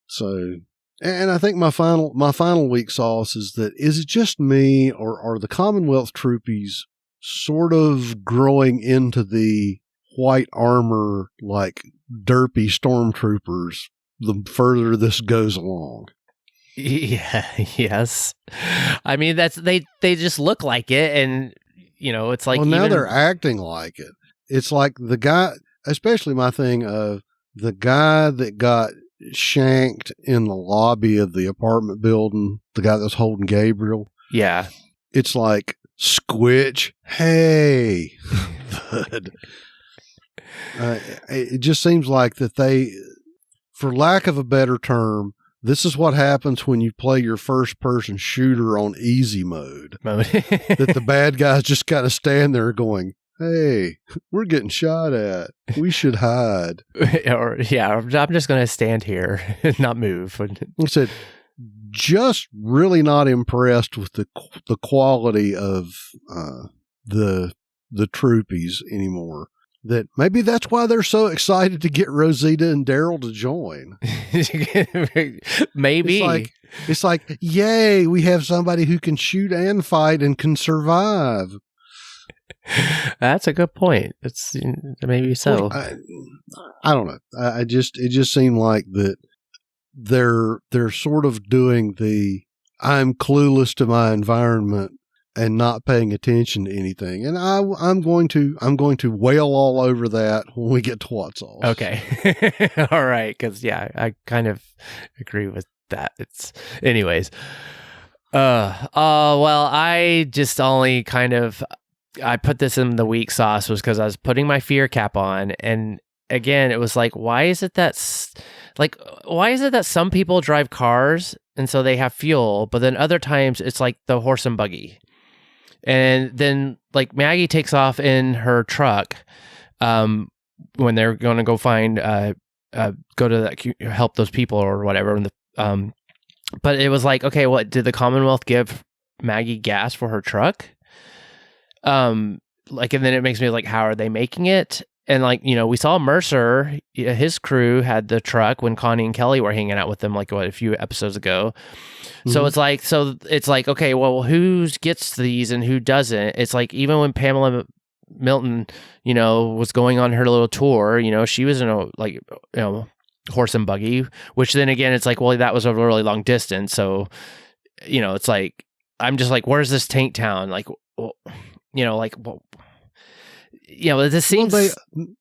So, and I think my final weak sauce is that, is it just me, or are the Commonwealth troopies sort of growing into the white armor, like derpy stormtroopers the further this goes along? Yeah, yes. I mean, they just look like it, and it's like, well, now they're acting like it. It's like the guy, especially my thing of the guy that got shanked in the lobby of the apartment building, the guy that's holding Gabriel. Yeah. It's like, Squitch, hey. But, it just seems like that they, for lack of a better term, this is what happens when you play your first-person shooter on easy mode. That the bad guys just kind of stand there going, hey, we're getting shot at. We should hide. I'm just going to stand here and not move. I said, just really not impressed with the quality of the troopies anymore. That maybe that's why they're so excited to get Rosita and Daryl to join. Maybe. It's like, yay, we have somebody who can shoot and fight and can survive. That's a good point. It's maybe so. I don't know. It just seemed like that they're sort of doing the I'm clueless to my environment and not paying attention to anything. And I'm going to wail all over that when we get to What's All. Okay. All right. Cause I kind of agree with that. It's anyways. Well, I just only I put this in the weak sauce was because I was putting my fear cap on. And again, it was like, why is it that some people drive cars and so they have fuel, but then other times it's like the horse and buggy. And then like Maggie takes off in her truck when they're going to go find go to that, help those people or whatever. And but it was like, okay, what did the Commonwealth give Maggie gas for her truck? And then it makes me like, how are they making it? And we saw Mercer, his crew had the truck when Connie and Kelly were hanging out with them, a few episodes ago. Mm-hmm. So it's like, okay, well, who gets these and who doesn't? It's like, even when Pamela Milton, was going on her little tour, she was in a, horse and buggy, which then again, it's like, well, that was a really long distance. So, it's like, I'm just like, where's this tank town? This seems... Well,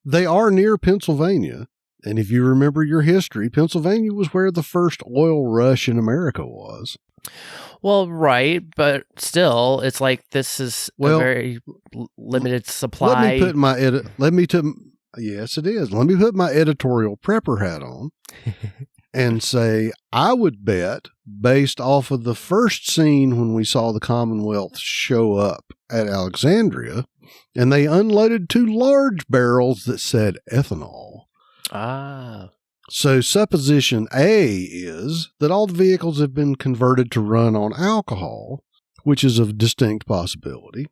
they are near Pennsylvania. And if you remember your history, Pennsylvania was where the first oil rush in America was. Well, right. But still, it's like, this is a very limited supply. Yes, it is. Let me put my editorial prepper hat on and say, I would bet, based off of the first scene when we saw the Commonwealth show up at Alexandria, and they unloaded 2 large barrels that said ethanol. Ah. So supposition A is that all the vehicles have been converted to run on alcohol, which is a distinct possibility.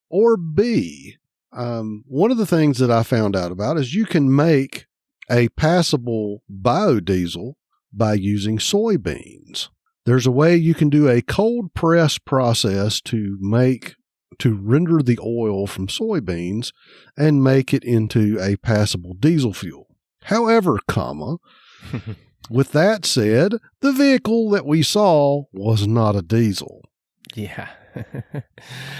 Or B, one of the things that I found out about is you can make a passable biodiesel by using soybeans. There's a way you can do a cold press process to render the oil from soybeans and make it into a passable diesel fuel. However, with that said, the vehicle that we saw was not a diesel. Yeah.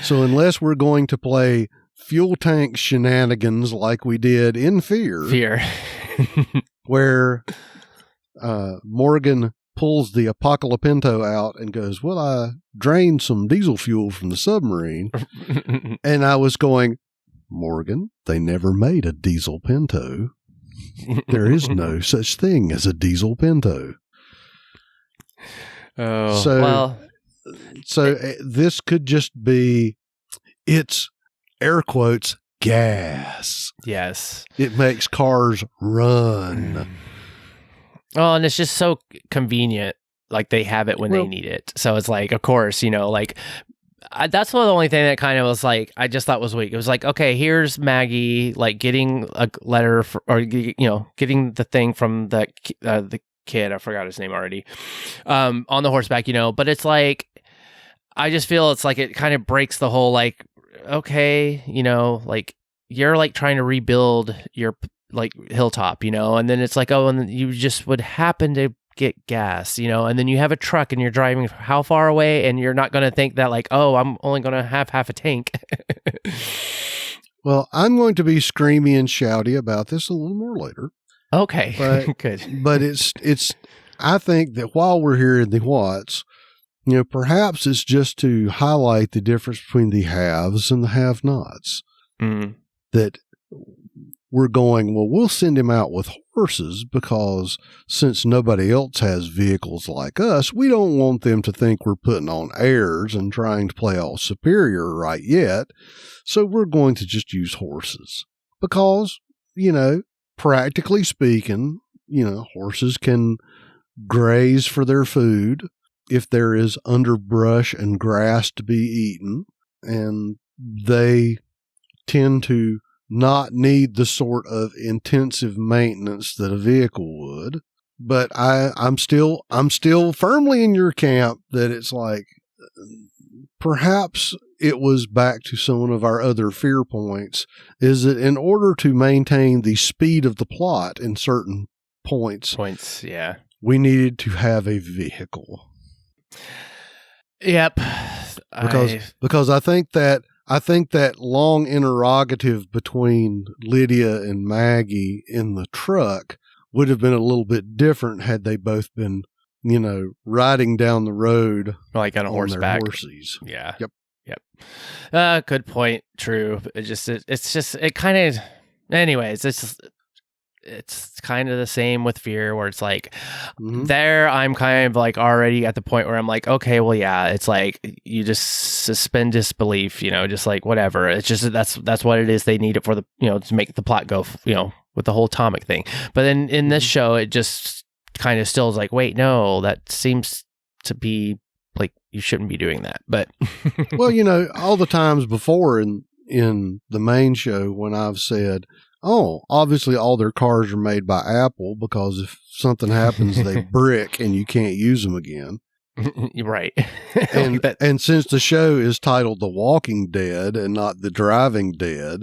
So unless we're going to play fuel tank shenanigans like we did in Fear, where Morgan pulls the Apocalypinto out and goes, well, I drained some diesel fuel from the submarine. And I was going, Morgan, they never made a diesel Pinto. There is no such thing as a diesel Pinto. Oh, so this could just be, it's air quotes, gas. Yes. It makes cars run. Oh, and it's just so convenient. Like they have it when they need it. So it's like, of course, like that's the only thing that kind of was like, I just thought was weak. It was like, okay, here's Maggie, like getting a letter getting the thing from the kid. I forgot his name already. On the horseback, but it's like, I just feel it's like it kind of breaks the whole like, okay, like you're like trying to rebuild your like hilltop, and then it's like, oh, and you just would happen to get gas, and then you have a truck and you're driving how far away, and you're not going to think that like, oh, I'm only going to have half a tank. Well, I'm going to be screamy and shouty about this a little more later. Okay, but, good. But it's. I think that while we're here in the what's, perhaps it's just to highlight the difference between the haves and the have-nots. Mm. That we're going, well, we'll send him out with horses because since nobody else has vehicles like us, we don't want them to think we're putting on airs and trying to play all superior right yet. So we're going to just use horses because, practically speaking, horses can graze for their food if there is underbrush and grass to be eaten, and they tend to not need the sort of intensive maintenance that a vehicle would. But I'm still firmly in your camp that it's like, perhaps it was back to some of our other fear points, is that in order to maintain the speed of the plot in certain points, yeah, we needed to have a vehicle. Yep. Because I think that long interrogative between Lydia and Maggie in the truck would have been a little bit different had they both been, riding down the road like on a horseback. Their horses. Yeah. Yep. Good point. True. It kind of, anyways, it's kind of the same with fear where it's like there I'm kind of like already at the point where I'm like, okay, well, yeah, it's like you just suspend disbelief, just like whatever. It's just that's what it is. They need it for the, to make the plot go, with the whole atomic thing. But then in this show, it just kind of still is like, wait, no, that seems to be like, you shouldn't be doing that. But well, all the times before in the main show when I've said, oh, obviously all their cars are made by Apple because if something happens, they brick and you can't use them again. Right. And since the show is titled The Walking Dead and not The Driving Dead,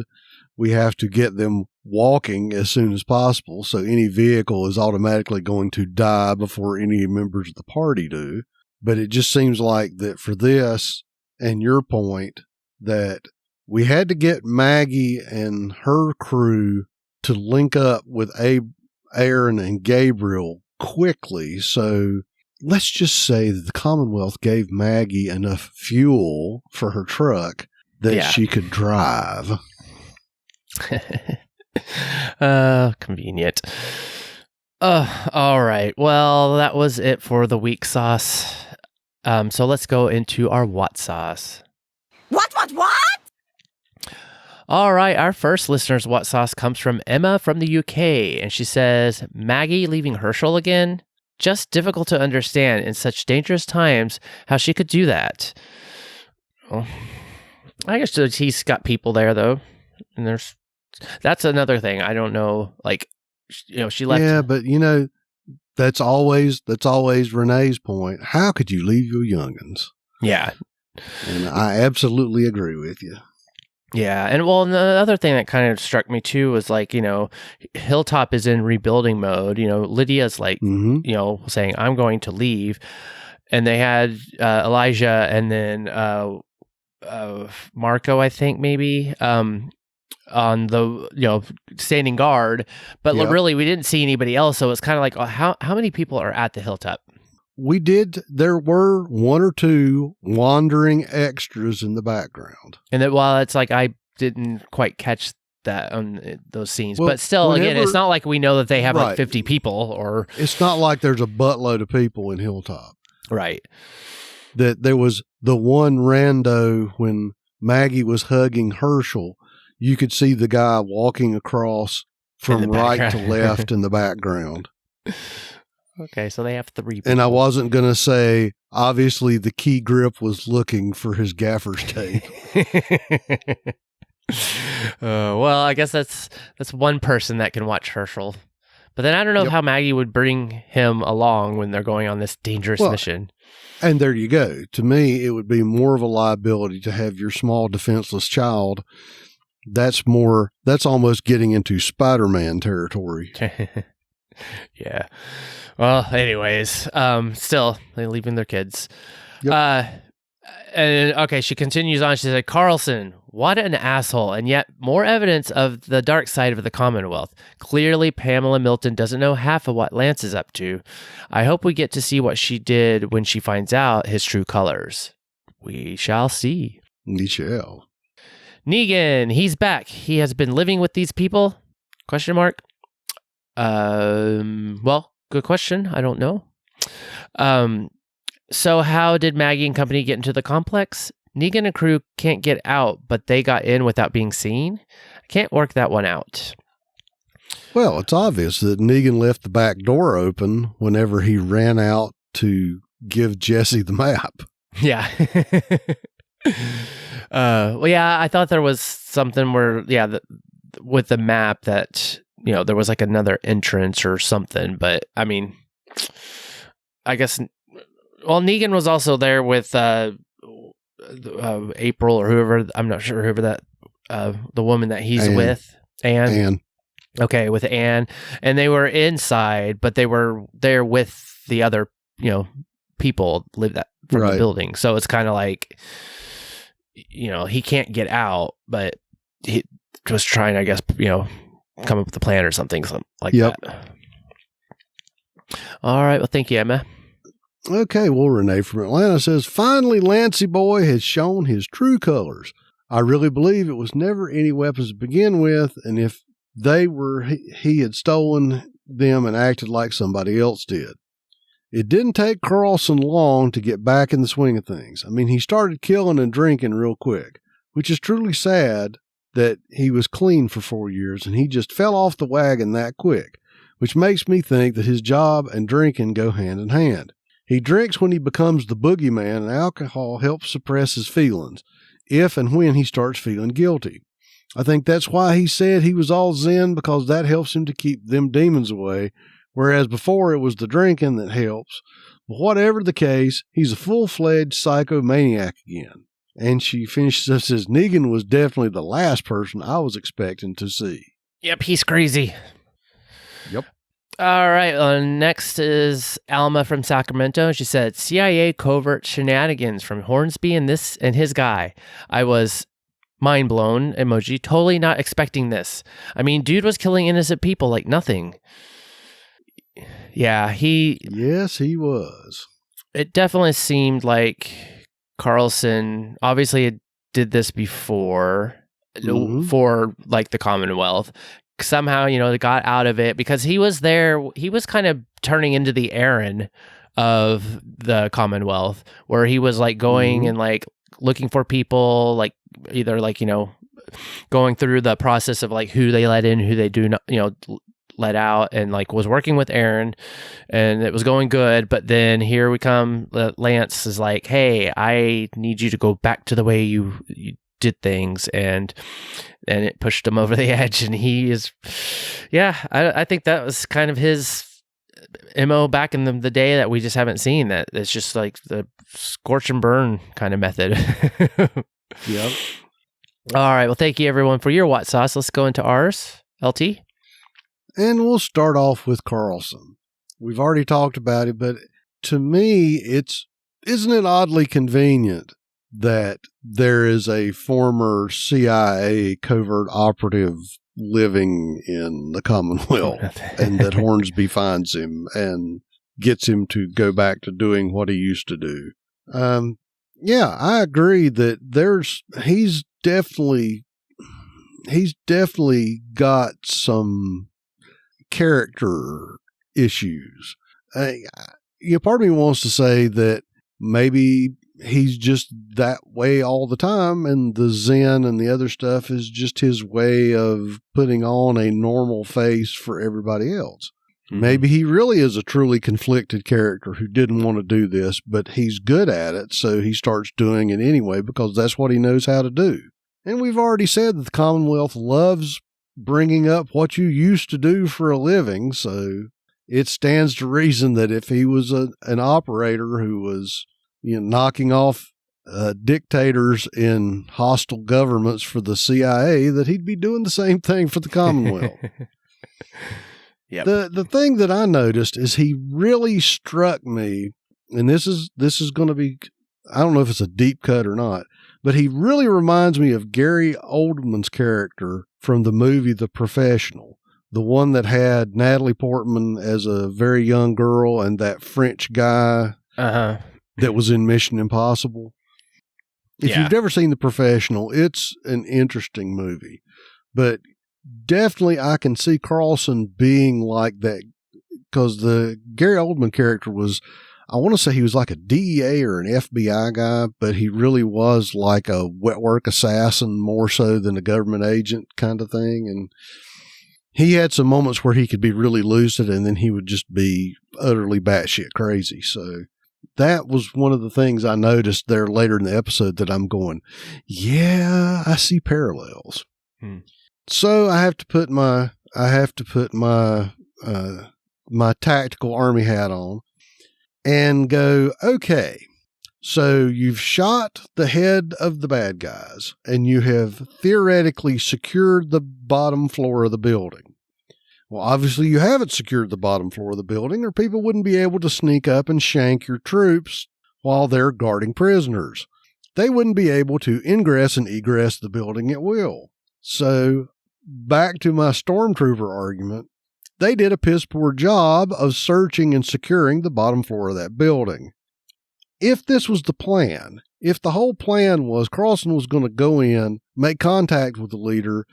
we have to get them walking as soon as possible. So any vehicle is automatically going to die before any members of the party do. But it just seems like that for this and your point that we had to get Maggie and her crew to link up with Aaron and Gabriel quickly. So let's just say that the Commonwealth gave Maggie enough fuel for her truck that she could drive. Convenient. All right. Well, that was it for the weak sauce. So let's go into our what sauce. What? All right, our first listener's what sauce comes from Emma from the UK, and she says, Maggie leaving Herschel again? Just difficult to understand in such dangerous times how she could do that. Well, I guess he's got people there, though, and that's another thing. I don't know, like, she left. Yeah, but, that's always Renee's point. How could you leave your young'uns? Yeah. And I absolutely agree with you. Yeah, and the other thing that kind of struck me too was like, Hilltop is in rebuilding mode. Lydia's like, saying, I'm going to leave. And they had Elijah and then Marco, I think maybe, on the, standing guard. But really, we didn't see anybody else. So it's kind of like, how many people are at the Hilltop? There were one or two wandering extras in the background. And that while it's like, I didn't quite catch that on those scenes, but still, again, it's not like we know that they have like 50 people or. It's not like there's a buttload of people in Hilltop. Right. That there was the one rando when Maggie was hugging Herschel, you could see the guy walking across from right to left in the background. Okay, so they have 3 people. And I wasn't going to say, obviously, the key grip was looking for his gaffer's tape. Well, I guess that's one person that can watch Herschel. But then I don't know how Maggie would bring him along when they're going on this dangerous mission. And there you go. To me, it would be more of a liability to have your small defenseless child. That's almost getting into Spider-Man territory. Yeah. Well, anyways, still they're leaving their kids. Yep. And okay, she continues on. She said, Carlson, what an asshole, and yet more evidence of the dark side of the Commonwealth. Clearly, Pamela Milton doesn't know half of what Lance is up to. I hope we get to see what she did when she finds out his true colors. We shall see. We shall. Negan, he's back. He has been living with these people? Question mark. Well, good question. I don't know. So how did Maggie and company get into the complex? Negan and crew can't get out, but they got in without being seen? I can't work that one out. Well, it's obvious that Negan left the back door open whenever he ran out to give Jesse the map. Yeah. Well, yeah, I thought there was something where, with the map that, there was like another entrance or something, but I mean, I guess, well, Negan was also there with April or whoever, I'm not sure whoever that, the woman that he's with, Anne. Okay, with Anne, and they were inside, but they were there with the other, people live that from the building. So it's kind of like, he can't get out, but he was trying, I guess, come up with a plan or something like that. All right. Well, thank you, Emma. Okay. Well, Renee from Atlanta says, finally, Lancey boy has shown his true colors. I really believe it was never any weapons to begin with. And if they were, he had stolen them and acted like somebody else did. It didn't take Carlson long to get back in the swing of things. I mean, he started killing and drinking real quick, which is truly sad that he was clean for 4 years and he just fell off the wagon that quick, which makes me think that his job and drinking go hand in hand. He drinks when he becomes the boogeyman, and alcohol helps suppress his feelings, if and when he starts feeling guilty. I think that's why he said he was all Zen, because that helps him to keep them demons away, whereas before it was the drinking that helps. But whatever the case, he's a full-fledged psychomaniac again. And she finishes up, says, Negan was definitely the last person I was expecting to see. Yep, he's crazy. Yep. All right, next is Alma from Sacramento. She said, CIA covert shenanigans from Hornsby and his guy. I was mind blown, emoji, totally not expecting this. I mean, dude was killing innocent people like nothing. Yeah, Yes, he was. It definitely seemed like Carlson obviously did this before for like the Commonwealth. Somehow, they got out of it because he was there. He was kind of turning into the Aaron of the Commonwealth, where he was like going and like looking for people, like either like, going through the process of like who they let in, who they do not, let out, and like was working with Aaron, and it was going good. But then here we come. Lance is like, hey, I need you to go back to the way you did things, and it pushed him over the edge. And he is, I think that was kind of his MO back in the day that we just haven't seen. That it's just like the scorch and burn kind of method. Yep. All right. Well, thank you everyone for your What Sauce. Let's go into ours. LT. And we'll start off with Carlson. We've already talked about it, but to me, isn't it oddly convenient that there is a former CIA covert operative living in the Commonwealth and that Hornsby finds him and gets him to go back to doing what he used to do? Yeah, I agree that he's definitely got some character issues. Part of me wants to say that maybe he's just that way all the time, and the Zen and the other stuff is just his way of putting on a normal face for everybody else. Maybe he really is a truly conflicted character who didn't want to do this, but he's good at it, so he starts doing it anyway because that's what he knows how to do. And we've already said that the Commonwealth loves bringing up what you used to do for a living, so it stands to reason that if he was an operator who was, knocking off dictators in hostile governments for the CIA, that he'd be doing the same thing for the Commonwealth. Yep. The thing that I noticed is he really struck me, and this is going to be, I don't know if it's a deep cut or not, but he really reminds me of Gary Oldman's character from the movie The Professional, the one that had Natalie Portman as a very young girl and that French guy that was in Mission Impossible. If you've never seen The Professional, it's an interesting movie, but definitely I can see Carlson being like that, because the Gary Oldman character was, I want to say he was like a DEA or an FBI guy, but he really was like a wet work assassin more so than a government agent kind of thing. And he had some moments where he could be really lucid and then he would just be utterly batshit crazy. So that was one of the things I noticed there later in the episode that I'm going, yeah, I see parallels. So I have to put my my tactical army hat on and go, okay, so you've shot the head of the bad guys and you have theoretically secured the bottom floor of the building. Well, obviously you haven't secured the bottom floor of the building, or people wouldn't be able to sneak up and shank your troops while they're guarding prisoners. They wouldn't be able to ingress and egress the building at will. So back to my stormtrooper argument, they did a piss poor job of searching and securing the bottom floor of that building. If this was the plan, if the whole plan was Carlson was going to go in, make contact with the leader,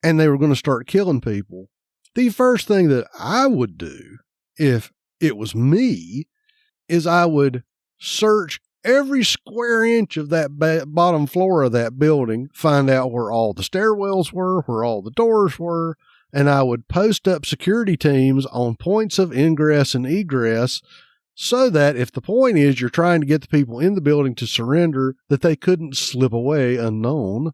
and they were going to start killing people, the first thing that I would do, if it was me, is I would search every square inch of that bottom floor of that building, find out where all the stairwells were, where all the doors were, and I would post up security teams on points of ingress and egress so that if the point is you're trying to get the people in the building to surrender, that they couldn't slip away unknown,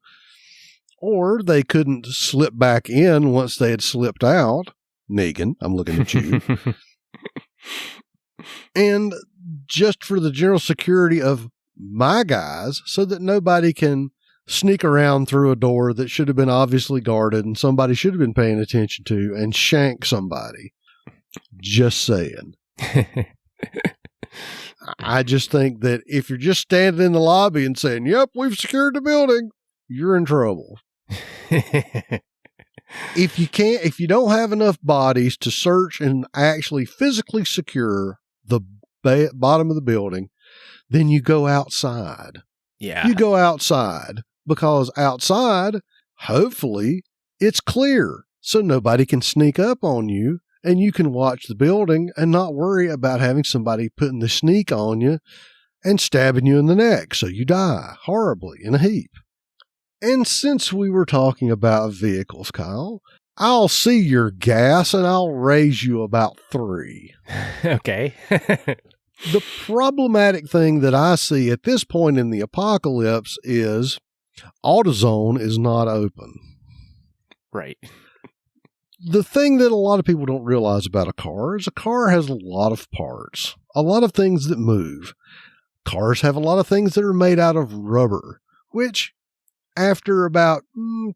or they couldn't slip back in once they had slipped out. Negan, I'm looking at you. And just for the general security of my guys, so that nobody can sneak around through a door that should have been obviously guarded and somebody should have been paying attention to and shank somebody. Just saying. I just think that if you're just standing in the lobby and saying, yep, we've secured the building, you're in trouble. If you don't have enough bodies to search and actually physically secure the bottom of the building, then you go outside. Yeah. You go outside, because outside, hopefully, it's clear, so nobody can sneak up on you, and you can watch the building and not worry about having somebody putting the sneak on you and stabbing you in the neck, so you die horribly in a heap. And since we were talking about vehicles, Kyle, I'll see your gas and I'll raise you about 3. Okay. The problematic thing that I see at this point in the apocalypse is AutoZone is not open. Right. The thing that a lot of people don't realize about a car is a car has a lot of parts, a lot of things that move. Cars have a lot of things that are made out of rubber, which after about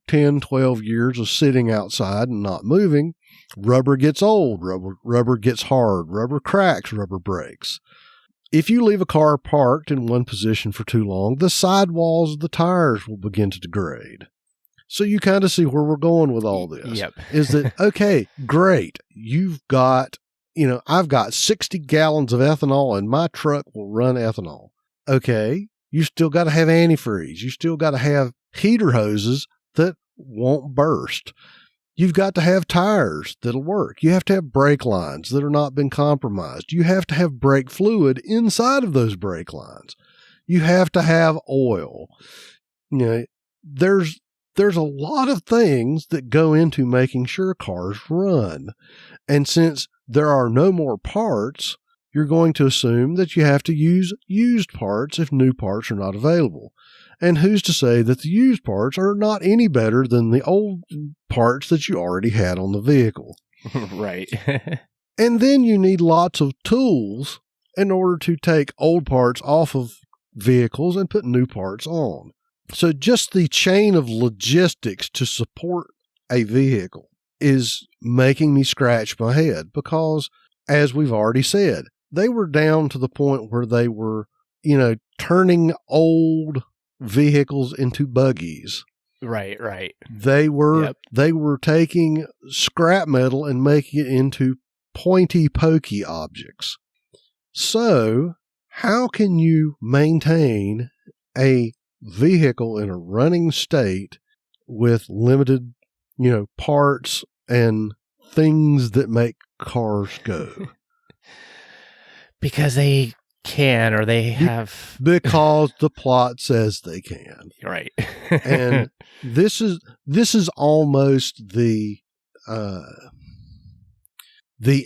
10, 12 years of sitting outside and not moving, rubber gets old, rubber gets hard, rubber cracks, rubber breaks. If you leave a car parked in one position for too long, the sidewalls of the tires will begin to degrade. So you kind of see where we're going with all this. Yep. Is that, okay, great. You've got, I've got 60 gallons of ethanol and my truck will run ethanol. Okay. You still got to have antifreeze. You still got to have heater hoses that won't burst. You've got to have tires that'll work. You have to have brake lines that are not been compromised. You have to have brake fluid inside of those brake lines. You have to have oil. There's there's a lot of things that go into making sure cars run. And since there are no more parts, you're going to assume that you have to use used parts if new parts are not available. And who's to say that the used parts are not any better than the old parts that you already had on the vehicle? Right. And then you need lots of tools in order to take old parts off of vehicles and put new parts on. So just the chain of logistics to support a vehicle is making me scratch my head because, as we've already said, they were down to the point where they were, turning old vehicles into buggies. Right. They were taking scrap metal and making it into pointy, pokey objects. So how can you maintain a vehicle in a running state with limited, parts and things that make cars go? Because they can, or they have. Because the plot says they can. Right. And this is almost the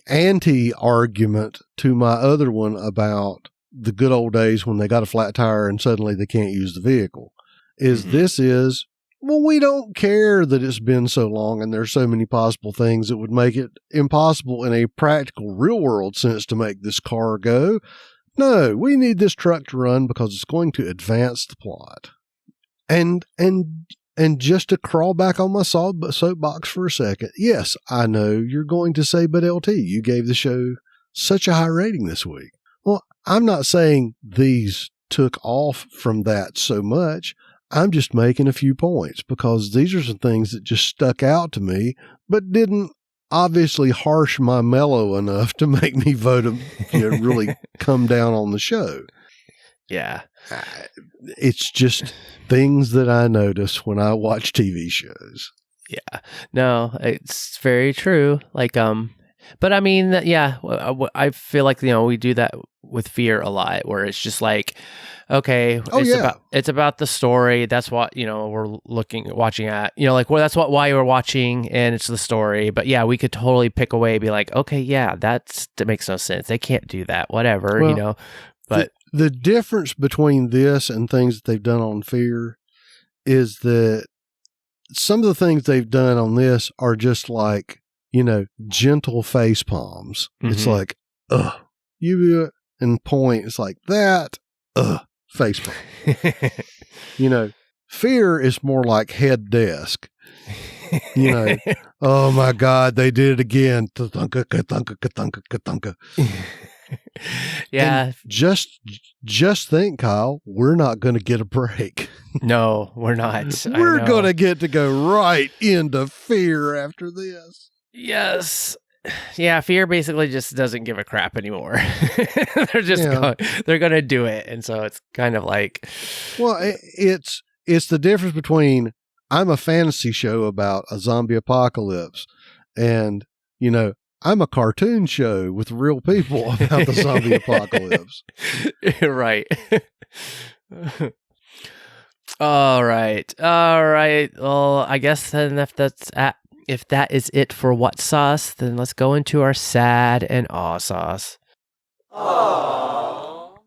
anti-argument to my other one about the good old days when they got a flat tire and suddenly they can't use the vehicle. Well, we don't care that it's been so long and there's so many possible things that would make it impossible in a practical real world sense to make this car go. No, we need this truck to run because it's going to advance the plot. And just to crawl back on my soapbox for a second, yes, I know you're going to say, but LT, you gave the show such a high rating this week. Well, I'm not saying these took off from that so much. I'm just making a few points because these are some things that just stuck out to me, but didn't obviously harsh my mellow enough to make me vote, really come down on the show. Yeah. It's just things that I notice when I watch TV shows. Yeah. No, it's very true. But I mean, yeah, I feel like, we do that with Fear a lot, where it's just like, okay, it's about the story. That's what, we're watching at, that's why we're watching, and it's the story. But yeah, we could totally pick away, be like, okay, yeah, that makes no sense. They can't do that, whatever, but the difference between this and things that they've done on Fear is that some of the things they've done on this are just like, gentle face palms. Mm-hmm. It's like, you and point. It's like that, face palm. Fear is more like head desk. Oh my God, they did it again. Yeah. And just think, Kyle, we're not going to get a break. No, we're not. We're going to get to go right into Fear after this. Yes. Yeah, Fear basically just doesn't give a crap anymore. They're just they're going to do it. And so it's kind of like, well, it's the difference between I'm a fantasy show about a zombie apocalypse and, I'm a cartoon show with real people about the zombie apocalypse. Right. All right. Well, I guess then if that is it for What Sauce, then let's go into our sad and aw sauce. Aww.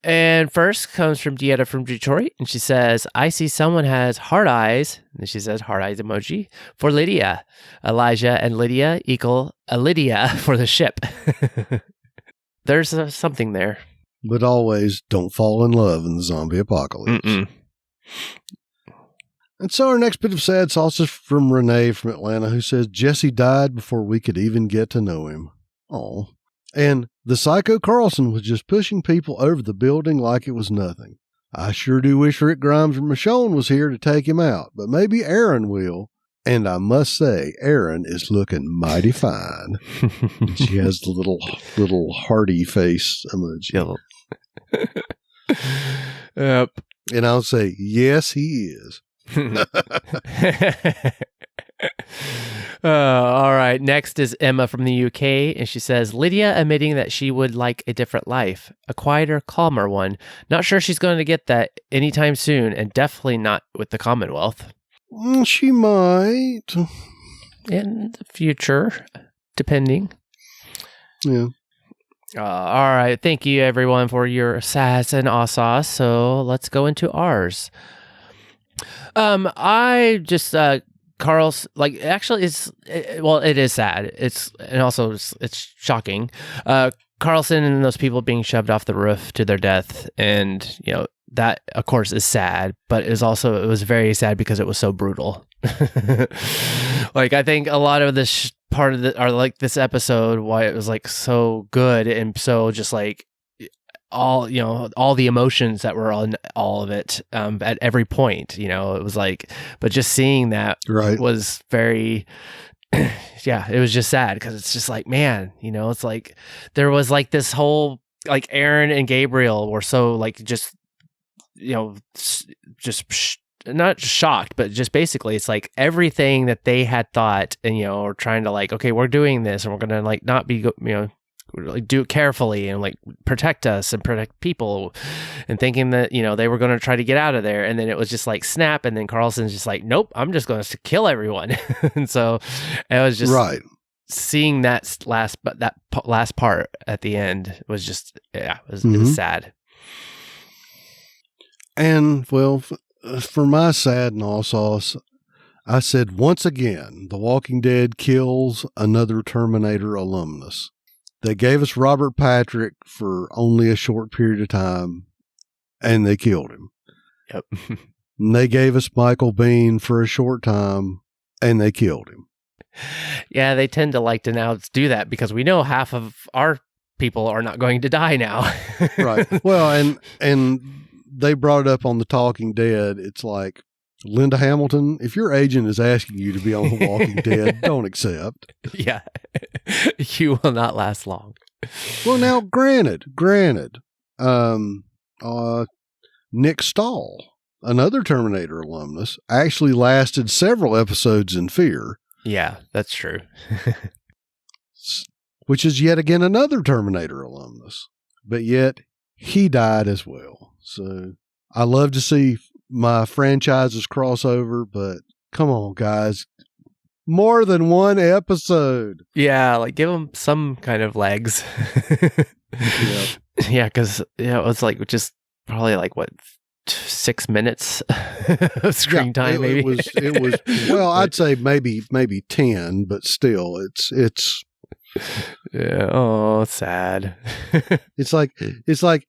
And first comes from Dieta from Detroit, and she says, I see someone has heart eyes, and she says heart eyes emoji, for Lydia. Elijah and Lydia equal a Lydia for the ship. There's something there. But always don't fall in love in the zombie apocalypse. Mm-mm. And so our next bit of sad sauce is from Renee from Atlanta, who says, Jesse died before we could even get to know him. Oh. And the Psycho Carlson was just pushing people over the building like it was nothing. I sure do wish Rick Grimes or Michonne was here to take him out, but maybe Aaron will. And I must say, Aaron is looking mighty fine. She has the little hearty face emoji. Yep. And I'll say, yes, he is. All right. Next is Emma from the UK, and she says, Lydia admitting that she would like a different life, a quieter, calmer one. Not sure she's going to get that anytime soon, and definitely not with the Commonwealth. She might. In the future, depending. Yeah. All right. Thank you, everyone, for your sass and awesauce. So let's go into ours. I just Carl's like actually it is sad. It's shocking. Carlson and those people being shoved off the roof to their death, and that of course is sad, but it was very sad because it was so brutal. Like I think a lot of this part of this episode, why it was like so good and so just like all the emotions that were on all of it at every point, it was like, but just seeing that was very yeah, it was just sad because it's just like, man, it's like there was like this whole like Aaron and Gabriel were so like just not shocked, but just basically it's like everything that they had thought and are trying to like, okay, we're doing this and we're gonna like not be like do it carefully and like protect us and protect people, and thinking that they were going to try to get out of there, and then it was just like snap, and then Carlson's just like, nope, I'm just going to kill everyone. And so it was just seeing that last part at the end was just it was sad. And well, for my sad and all sauce, I said once again, The Walking Dead kills another Terminator alumnus. They gave us Robert Patrick for only a short period of time, and they killed him. Yep. And they gave us Michael Biehn for a short time, and they killed him. Yeah, they tend to like to now do that because we know half of our people are not going to die now. Right. Well, and they brought it up on The Talking Dead. It's like, Linda Hamilton, if your agent is asking you to be on The Walking Dead, don't accept. Yeah. You will not last long. Well, now, granted, Nick Stahl, another Terminator alumnus, actually lasted several episodes in Fear. Yeah, that's true. Which is yet again another Terminator alumnus. But yet, he died as well. So, I love to see my franchises crossover, but come on, guys. More than one episode. Yeah, like give them some kind of legs. Yeah, because it was like just probably like what 6 minutes of screen time. Maybe it was. Well, I'd say maybe 10, but still, it's. Yeah. Oh, sad. It's like,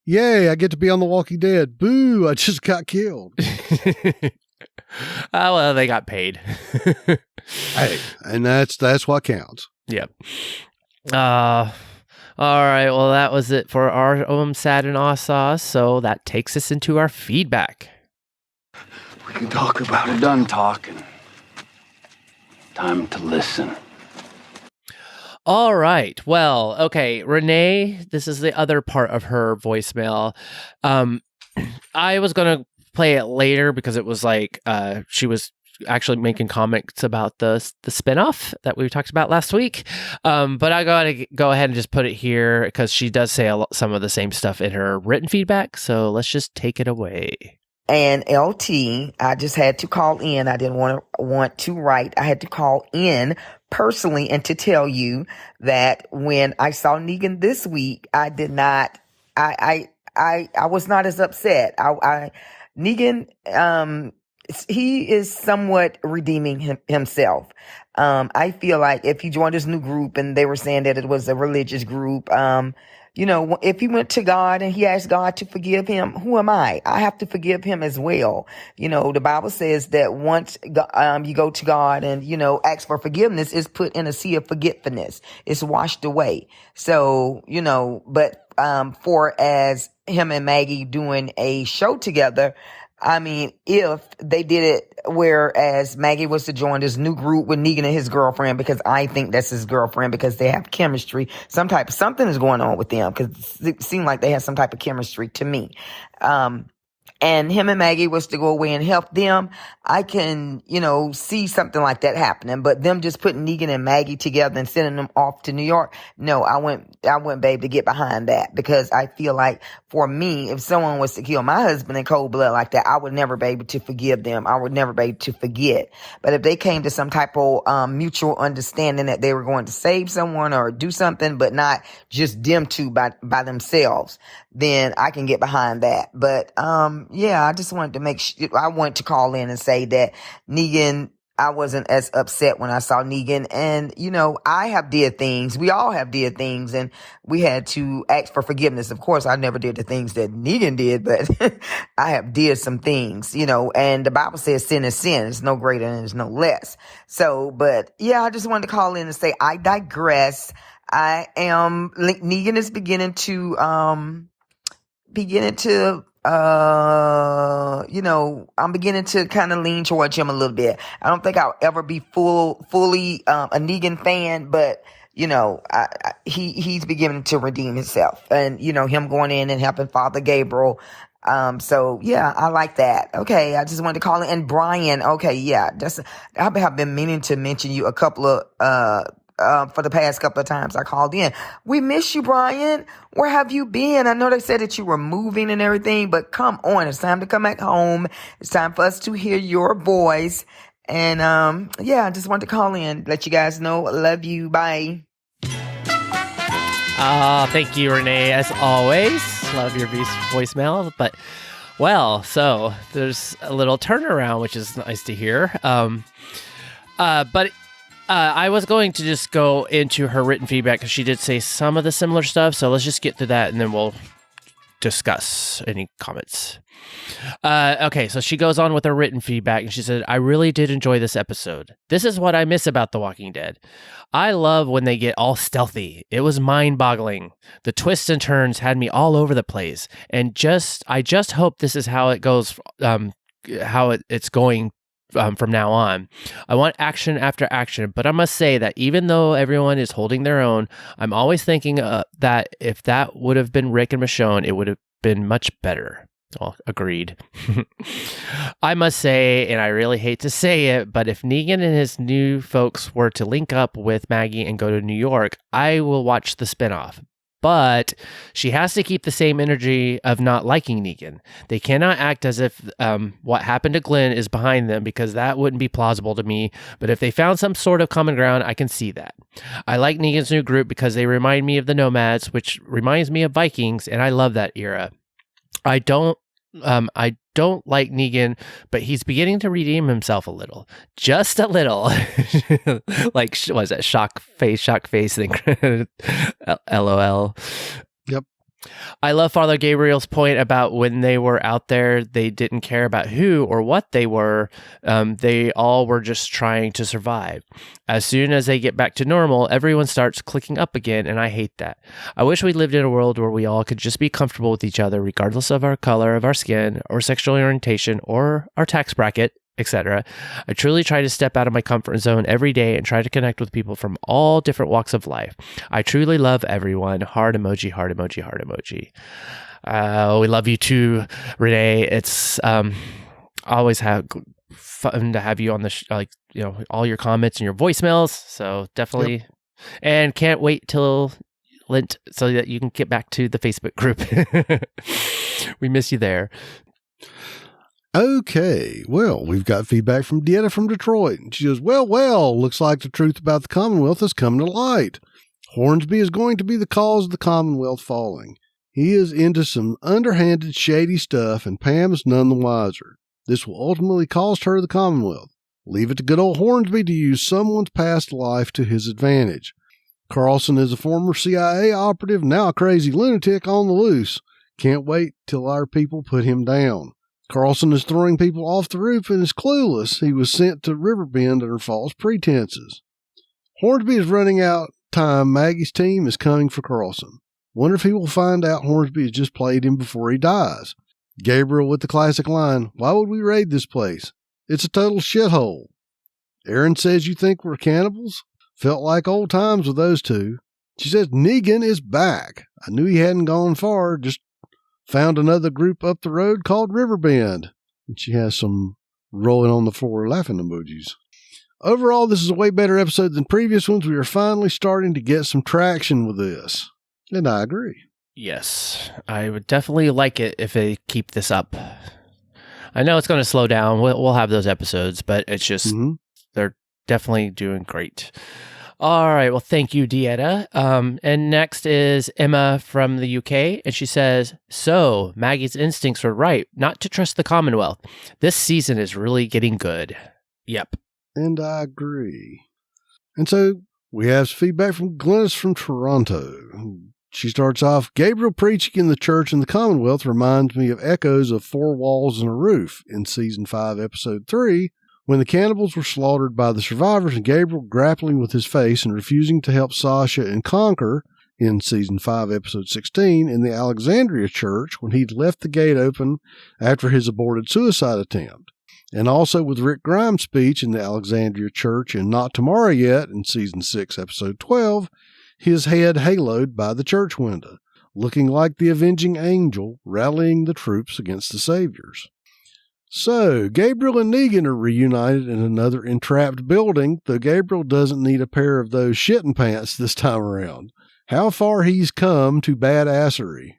yay! I get to be on The Walking Dead. Boo! I just got killed. Oh well, they got paid. Hey, and that's what counts. Yep. All right. Well, that was it for our sad and aw sauce. So that takes us into our feedback. We can talk about it. Done talking. Time to listen. All right. Well, okay. Renee, this is the other part of her voicemail. I was going to play it later because it was like she was actually making comments about the spinoff that we talked about last week. But I got to go ahead and just put it here because she does say some of the same stuff in her written feedback. So let's just take it away. And LT, I just had to call in. I didn't want to write. I had to call in personally and to tell you that when I saw Negan this week, I did not. I was not as upset. Negan, he is somewhat redeeming himself. I feel like if he joined this new group and they were saying that it was a religious group, if he went to God and he asked God to forgive him, who am I? I have to forgive him as well. The Bible says that once you go to God and, ask for forgiveness, it's put in a sea of forgetfulness. It's washed away. So, but for as him and Maggie doing a show together, I mean, if they did it whereas Maggie was to join this new group with Negan and his girlfriend, because I think that's his girlfriend because they have chemistry, something is going on with them because it seemed like they had some type of chemistry to me. and him and Maggie was to go away and help them, I can, see something like that happening. But them just putting Negan and Maggie together and sending them off to New York, no, I wouldn't be able to get behind that, because I feel like for me, if someone was to kill my husband in cold blood like that, I would never be able to forgive them. I would never be able to forget. But if they came to some type of mutual understanding that they were going to save someone or do something, but not just them two by themselves, then I can get behind that. But I just wanted to I wanted to call in and say that Negan, I wasn't as upset when I saw Negan. And, I have did things. We all have did things, and we had to ask for forgiveness. Of course, I never did the things that Negan did, but I have did some things, and the Bible says sin is sin. It's no greater and it's no less. So, but yeah, I just wanted to call in and say, I digress. Negan is beginning to I'm beginning to kind of lean towards him a little bit. I don't think I'll ever be fully a Negan fan, but he's beginning to redeem himself, and him going in and helping Father Gabriel. So yeah, I like that. Okay, I just wanted to call in. And Brian, okay, yeah, I have been meaning to mention you a couple of for the past couple of times I called in. We miss you, Brian. Where have you been? I know they said that you were moving and everything, but come on. It's time to come back home. It's time for us to hear your voice. And, I just wanted to call in, let you guys know. I love you. Bye. Thank you, Renee, as always. Love your voicemail. But, so there's a little turnaround, which is nice to hear. But I was going to just go into her written feedback because she did say some of the similar stuff. So let's just get to that and then we'll discuss any comments. Okay, so she goes on with her written feedback and she said, I really did enjoy this episode. This is what I miss about The Walking Dead. I love when they get all stealthy. It was mind-boggling. The twists and turns had me all over the place. And I just hope this is how it goes, it's going from now on. I want action after action, but I must say that even though everyone is holding their own, I'm always thinking that if that would have been Rick and Michonne, it would have been much better. Well, agreed. I must say, and I really hate to say it, but if Negan and his new folks were to link up with Maggie and go to New York, I will watch the spinoff. But she has to keep the same energy of not liking Negan. They cannot act as if what happened to Glenn is behind them, because that wouldn't be plausible to me. But if they found some sort of common ground, I can see that. I like Negan's new group because they remind me of the Nomads, which reminds me of Vikings, and I love that era. I don't like Negan, but he's beginning to redeem himself a little. Just a little. Like, was that shock face thing? LOL. Yep. I love Father Gabriel's point about when they were out there, they didn't care about who or what they were. They all were just trying to survive. As soon as they get back to normal, everyone starts clicking up again, and I hate that. I wish we lived in a world where we all could just be comfortable with each other, regardless of our color of our skin, or sexual orientation, or our tax bracket, etc. I truly try to step out of my comfort zone every day and try to connect with people from all different walks of life. I truly love everyone. Heart emoji, heart emoji, heart emoji. We love you too, Renee. It's always fun to have you on the all your comments and your voicemails. So definitely, yep. And can't wait till Lent so that you can get back to the Facebook group. We miss you there. Okay, well, we've got feedback from Dieta from Detroit. She goes, well, looks like the truth about the Commonwealth has come to light. Hornsby is going to be the cause of the Commonwealth falling. He is into some underhanded, shady stuff, and Pam is none the wiser. This will ultimately cost her the Commonwealth. Leave it to good old Hornsby to use someone's past life to his advantage. Carlson is a former CIA operative, now a crazy lunatic on the loose. Can't wait till our people put him down. Carlson is throwing people off the roof and is clueless. He was sent to Riverbend under false pretenses. Hornsby is running out time. Maggie's team is coming for Carlson. Wonder if he will find out Hornsby has just played him before he dies. Gabriel with the classic line, why would we raid this place? It's a total shithole. Aaron says you think we're cannibals? Felt like old times with those two. She says Negan is back. I knew he hadn't gone far, just found another group up the road called Riverbend. And she has some rolling on the floor laughing emojis. Overall, this is a way better episode than previous ones. We are finally starting to get some traction with this. And I agree. Yes, I would definitely like it if they keep this up. I know it's going to slow down. We'll have those episodes, but it's just, they're definitely doing great. All right. Well, thank you, Dieta. And next is Emma from the UK. And she says, so Maggie's instincts were right not to trust the Commonwealth. This season is really getting good. Yep. And I agree. And so we have feedback from Glennis from Toronto. She starts off, Gabriel preaching in the church in the Commonwealth reminds me of echoes of Four Walls and a Roof in Season 5, Episode 3, when the cannibals were slaughtered by the survivors and Gabriel grappling with his face and refusing to help Sasha and conquer in Season 5, Episode 16, in the Alexandria Church when he'd left the gate open after his aborted suicide attempt. And also with Rick Grimes' speech in the Alexandria Church in Not Tomorrow Yet in Season 6, Episode 12, his head haloed by the church window, looking like the avenging angel rallying the troops against the saviors. So, Gabriel and Negan are reunited in another entrapped building, though Gabriel doesn't need a pair of those shitting pants this time around. How far he's come to badassery.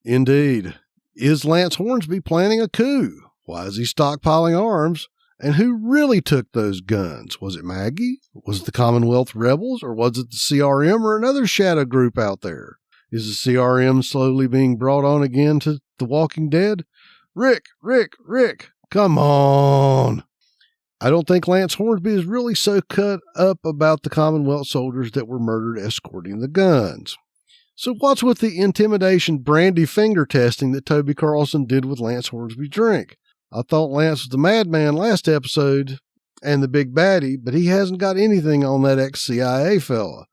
Indeed. Is Lance Hornsby planning a coup? Why is he stockpiling arms? And who really took those guns? Was it Maggie? Was it the Commonwealth Rebels? Or was it the CRM or another shadow group out there? Is the CRM slowly being brought on again to The Walking Dead? Rick, come on. I don't think Lance Hornsby is really so cut up about the Commonwealth soldiers that were murdered escorting the guns. So what's with the intimidation brandy finger testing that Toby Carlson did with Lance Hornsby's drink? I thought Lance was the madman last episode and the big baddie, but he hasn't got anything on that ex-CIA fella.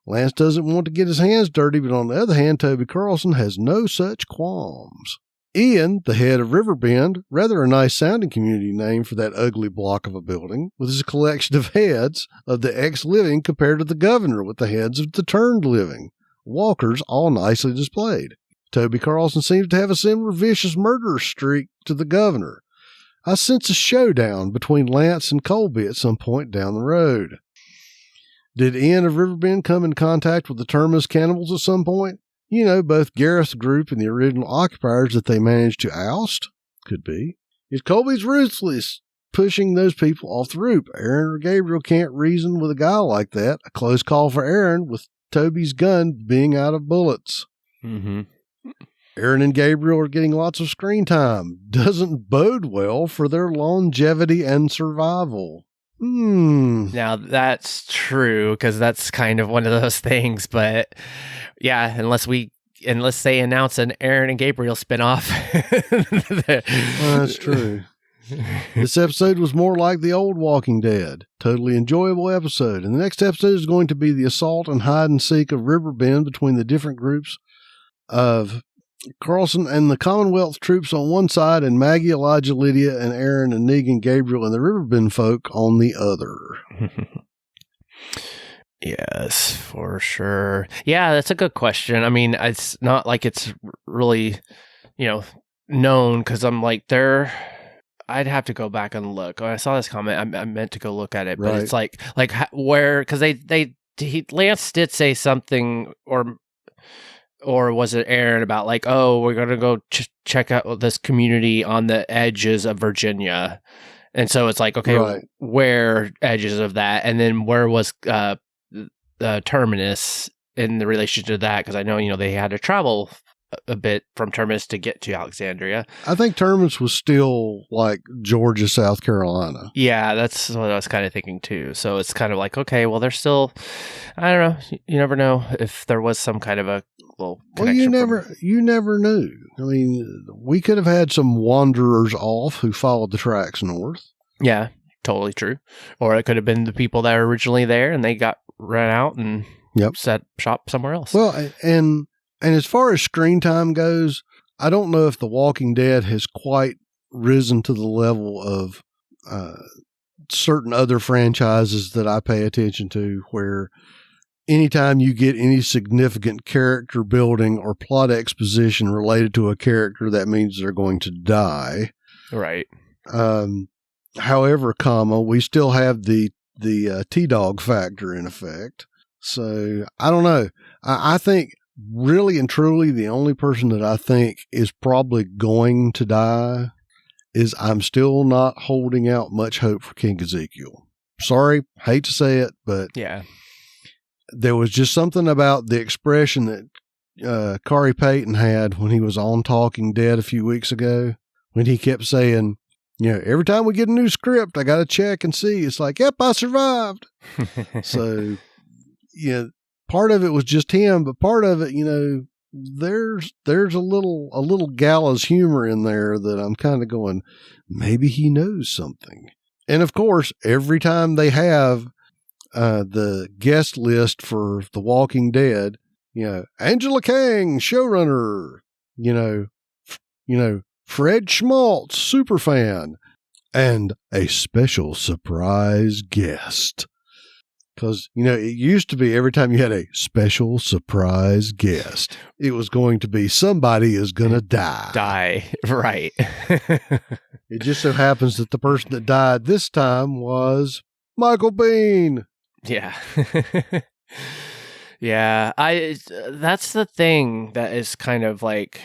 Lance doesn't want to get his hands dirty, but on the other hand, Toby Carlson has no such qualms. Ian, the head of Riverbend, rather a nice sounding community name for that ugly block of a building, with his collection of heads of the ex-living compared to the governor with the heads of the turned living. Walkers all nicely displayed. Toby Carlson seems to have a similar vicious murderer streak to the governor. I sense a showdown between Lance and Colby at some point down the road. Did Ian of Riverbend come in contact with the Terminus cannibals at some point? You know, both Gareth's group and the original occupiers that they managed to oust? Could be. Is Colby's ruthless pushing those people off the roof? Aaron or Gabriel can't reason with a guy like that. A close call for Aaron with Toby's gun being out of bullets. Mm-hmm. Aaron and Gabriel are getting lots of screen time. Doesn't bode well for their longevity and survival. Now, that's true, because that's kind of one of those things, but yeah, unless they announce an Aaron and Gabriel spinoff. That's true. This episode was more like the old Walking Dead. Totally enjoyable episode. And the next episode is going to be the assault and hide and seek of Riverbend between the different groups of Carlson and the Commonwealth troops on one side, and Maggie, Elijah, Lydia, and Aaron and Negan, Gabriel, and the Riverbend folk on the other. Yes, for sure. Yeah, that's a good question. I mean, it's not like it's really, known, because I'm like, I'd have to go back and look. When I saw this comment, I meant to go look at it, but It's like where, because Lance did say something, or was it Aaron about like, oh, we're going to go check out this community on the edges of Virginia. And so it's like, okay, where edges of that? And then where was the Terminus in the relation to that? Because I know, they had to travel a bit from Terminus to get to Alexandria. I think Terminus was still like Georgia, South Carolina. Yeah, that's what I was kind of thinking too. So it's kind of like, okay, well, they're still, I don't know. You never know if there was some kind of a little connection. Well, you never knew. I mean, we could have had some wanderers off who followed the tracks north. Yeah, totally true. Or it could have been the people that were originally there and they got run out and set shop somewhere else. Well, and as far as screen time goes, I don't know if The Walking Dead has quite risen to the level of certain other franchises that I pay attention to, where anytime you get any significant character building or plot exposition related to a character, that means they're going to die. Right. However, we still have the T-Dog factor in effect. So I don't know. I think really and truly the only person that I think is probably going to die is I'm still not holding out much hope for King Ezekiel. Sorry, hate to say it, but yeah, there was just something about the expression that Corey Payton had when he was on Talking Dead a few weeks ago, when he kept saying, every time we get a new script, I got to check and see. It's like, yep, I survived. So, part of it was just him, but part of it, there's a little gallows humor in there that I'm kind of going, maybe he knows something. And of course, every time they have the guest list for The Walking Dead, Angela Kang, showrunner, Fred Schmaltz, superfan, and a special surprise guest. Because, it used to be every time you had a special surprise guest, it was going to be somebody is going to die. Right. It just so happens that the person that died this time was Michael Biehn. Yeah. Yeah. That's the thing that is kind of like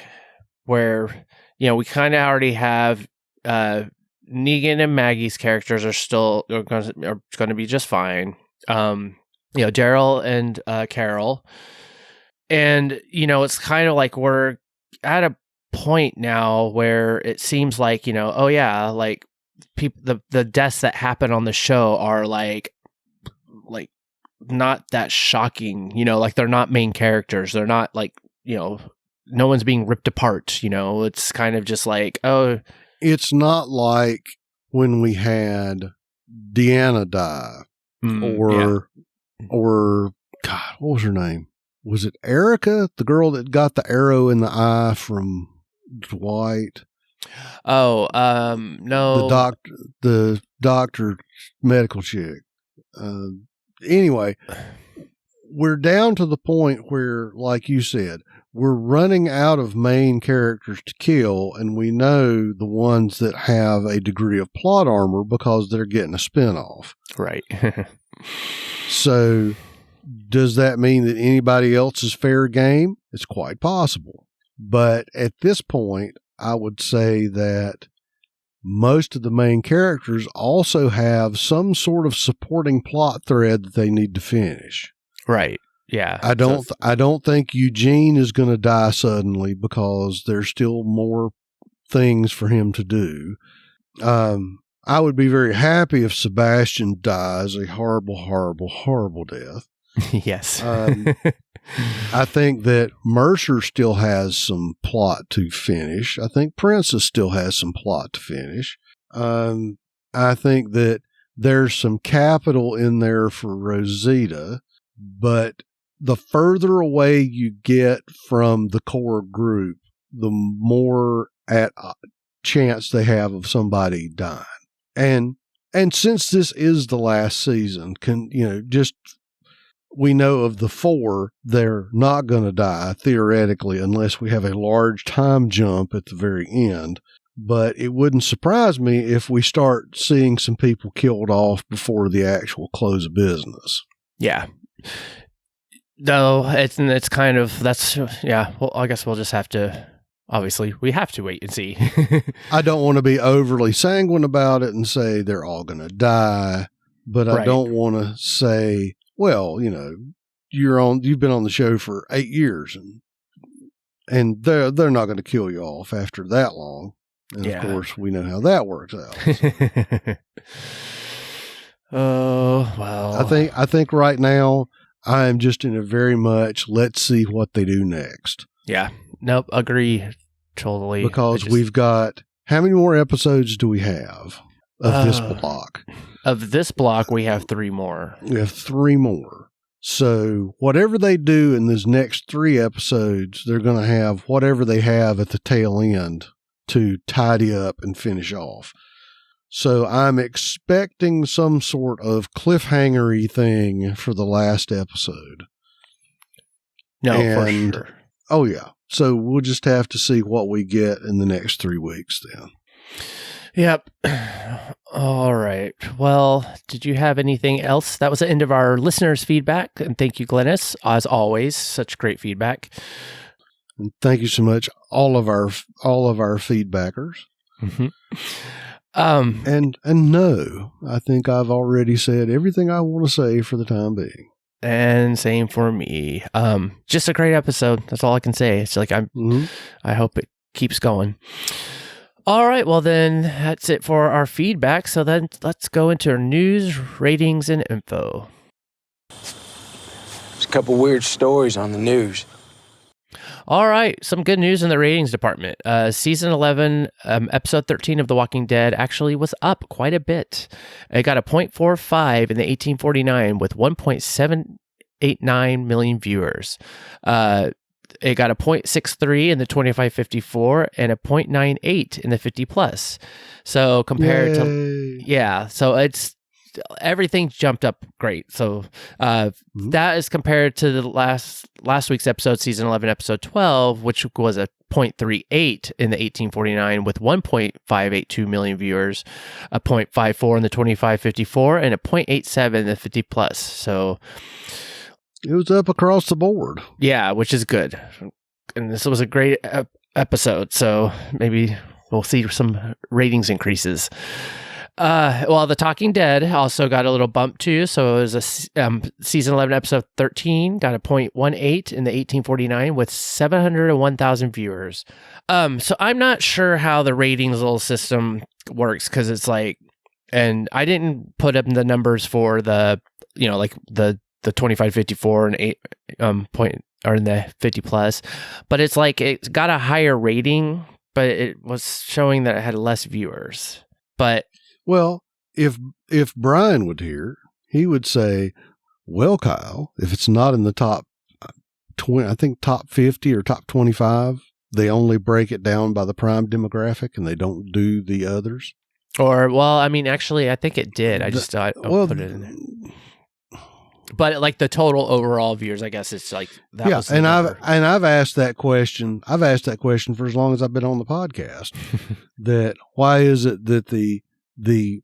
where, we kind of already have, Negan and Maggie's characters are going to be just fine. Daryl and Carol, and it's kind of like we're at a point now where it seems like like people, the deaths that happen on the show are like not that shocking, like they're not main characters, they're not like no one's being ripped apart, it's kind of just like, oh, it's not like when we had Deanna die. Or God, what was her name? Was it Erica, the girl that got the arrow in the eye from Dwight? Oh, no, the doctor, medical chick. Anyway, we're down to the point where, like you said, we're running out of main characters to kill, and we know the ones that have a degree of plot armor because they're getting a spinoff. Right. So does that mean that anybody else is fair game? It's quite possible. But at this point, I would say that most of the main characters also have some sort of supporting plot thread that they need to finish. Right. Yeah. I don't think Eugene is going to die suddenly because there's still more things for him to do. I would be very happy if Sebastian dies a horrible, horrible, horrible death. Yes. I think that Mercer still has some plot to finish. I think Princess still has some plot to finish. I think that there's some capital in there for Rosita, but the further away you get from the core group, the more at chance they have of somebody dying. And since this is the last season, we know of the 4, they're not going to die theoretically unless we have a large time jump at the very end. But it wouldn't surprise me if we start seeing some people killed off before the actual close of business. Yeah. No, it's kind of, that's, yeah, well, I guess we'll just have to, obviously, we have to wait and see. I don't want to be overly sanguine about it and say they're all going to die, but I don't want to say, well, you've been on the show for 8 years and they're not going to kill you off after that long. And of course, we know how that works out. So. Oh, well. I think right now I am just in a very much let's see what they do next. Yeah. Nope. Agree. Totally. Because we've got, how many more episodes do we have of this block? Of this block, we have 3 more. We have 3 more. So whatever they do in these next 3 episodes, they're going to have whatever they have at the tail end to tidy up and finish off. So I'm expecting some sort of cliffhanger-y thing for the last episode. No, for sure. Oh, yeah. So we'll just have to see what we get in the next 3 weeks then. Yep. All right. Well, did you have anything else? That was the end of our listeners' feedback. And thank you, Glennis. As always, such great feedback. And thank you so much, all of our feedbackers. Mm-hmm. And no, I think I've already said everything I want to say for the time being. And same for me. Just a great episode. That's all I can say. It's like I hope it keeps going. All right. Well, then that's it for our feedback. So then let's go into our news, ratings, and info. There's a couple weird stories on the news. All right, some good news in the ratings department. Season 11, episode 13 of The Walking Dead actually was up quite a bit. It got a 0.45 in the 1849 with 1.789 million viewers. It got a 0.63 in the 25-54 and a 0.98 in the 50+. So compared to, so it's everything jumped up great. So that is compared to the last week's episode, season 11, episode 12, which was a 0.38 in the 1849 with 1.582 million viewers, a 0.54 in the 25-54, and a 0.87 in the 50+. So it was up across the board. Yeah, which is good. And this was a great episode. So maybe we'll see some ratings increases. Well, The Talking Dead also got a little bump too. So it was a season 11, episode 13, got a 0.18 in the 1849 with 701,000 viewers. So I'm not sure how the ratings little system works because it's like, and I didn't put up the numbers for the, like the 25-54 and 8 point or in the 50+, but it's like it got a higher rating, but it was showing that it had less viewers. But well, if Brian would hear, he would say, well, Kyle, if it's not in the top 20, I think top 50 or top 25, they only break it down by the prime demographic and they don't do the others. Or, well, I mean, actually, I think it did. I just put it in there. But like the total overall viewers, I guess it's like that. Yeah, was the and number. I've asked that question. I've asked that question for as long as I've been on the podcast. That why is it that the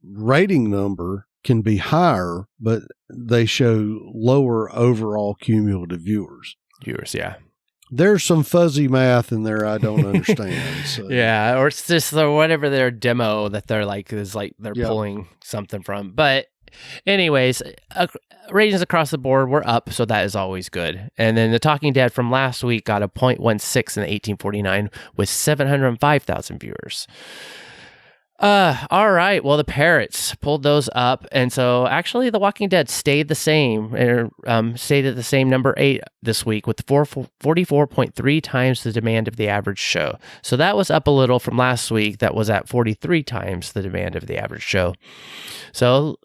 rating number can be higher, but they show lower overall cumulative viewers? Yeah. There's some fuzzy math in there I don't understand. So. Yeah, or it's just whatever their demo that they're like is like they're pulling something from. But anyways, ratings across the board were up, so that is always good. And then The Talking Dead from last week got a 0.16 in the 1849 with 705,000 viewers. All right. Well, the Parrots pulled those up, and so actually, The Walking Dead stayed the same, stayed at the same number 8 this week with 44.3 times the demand of the average show. So that was up a little from last week. That was at 43 times the demand of the average show. So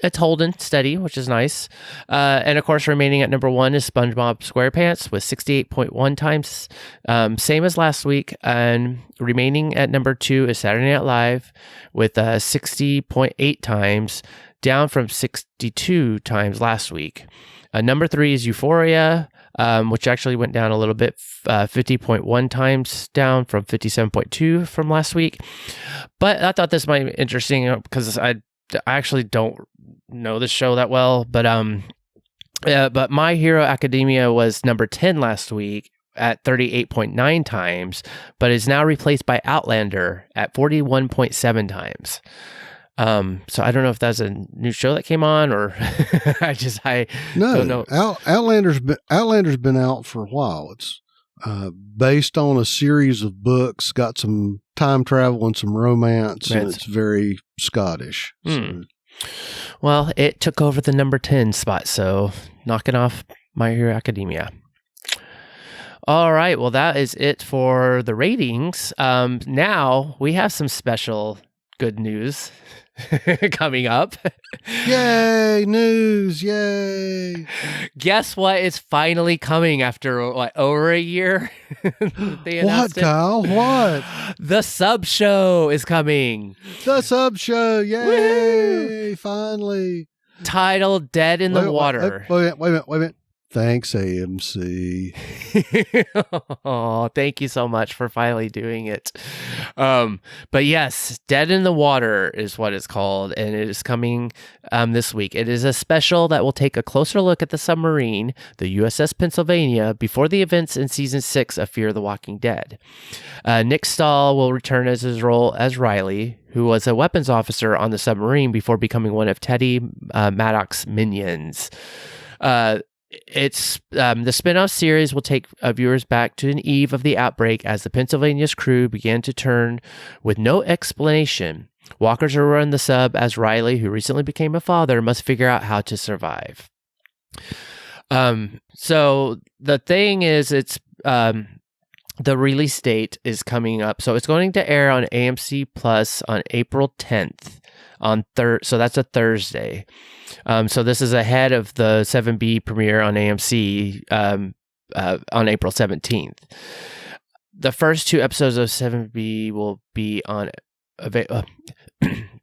it's holding steady, which is nice. And of course, remaining at number 1 is SpongeBob SquarePants with 68.1 times, same as last week. And remaining at number 2 is Saturday Night Live with 60.8 times, down from 62 times last week. Number 3 is Euphoria, which actually went down a little bit, 50.1 times down from 57.2 from last week. But I thought this might be interesting because I actually don't know this show that well, but My Hero Academia was number 10 last week at 38.9 times, but is now replaced by Outlander at 41.7 times. So I don't know if that's a new show that came on or I don't know. Outlander's been out for a while. It's based on a series of books, got some time travel and some romance, and it's very Scottish. So. Well, it took over the number 10 spot, so knocking off My Hero Academia. All right, well, that is it for the ratings. Now we have some special good news coming up. Yay, news, yay. Guess what is finally coming after over a year? What, Kyle? What? The sub show is coming. The sub show, yay! Woo! Finally. Titled Dead in the Water. Wait a minute. Thanks, AMC. Oh, thank you so much for finally doing it. But yes, Dead in the Water is what it's called, and it is coming this week. It is a special that will take a closer look at the submarine, the USS Pennsylvania, before the events in Season 6 of Fear the Walking Dead. Nick Stahl will return as his role as Riley, who was a weapons officer on the submarine before becoming one of Teddy Maddox's minions. It's the spin-off series will take viewers back to an eve of the outbreak as the Pennsylvania's crew began to turn with no explanation. Walkers who run the sub as Riley, who recently became a father, must figure out how to survive. So the thing is, it's the release date is coming up. So it's going to air on AMC Plus on April 10th. So that's a Thursday. So this is ahead of the 7B premiere on AMC on April 17th. The first 2 episodes of 7B will be on.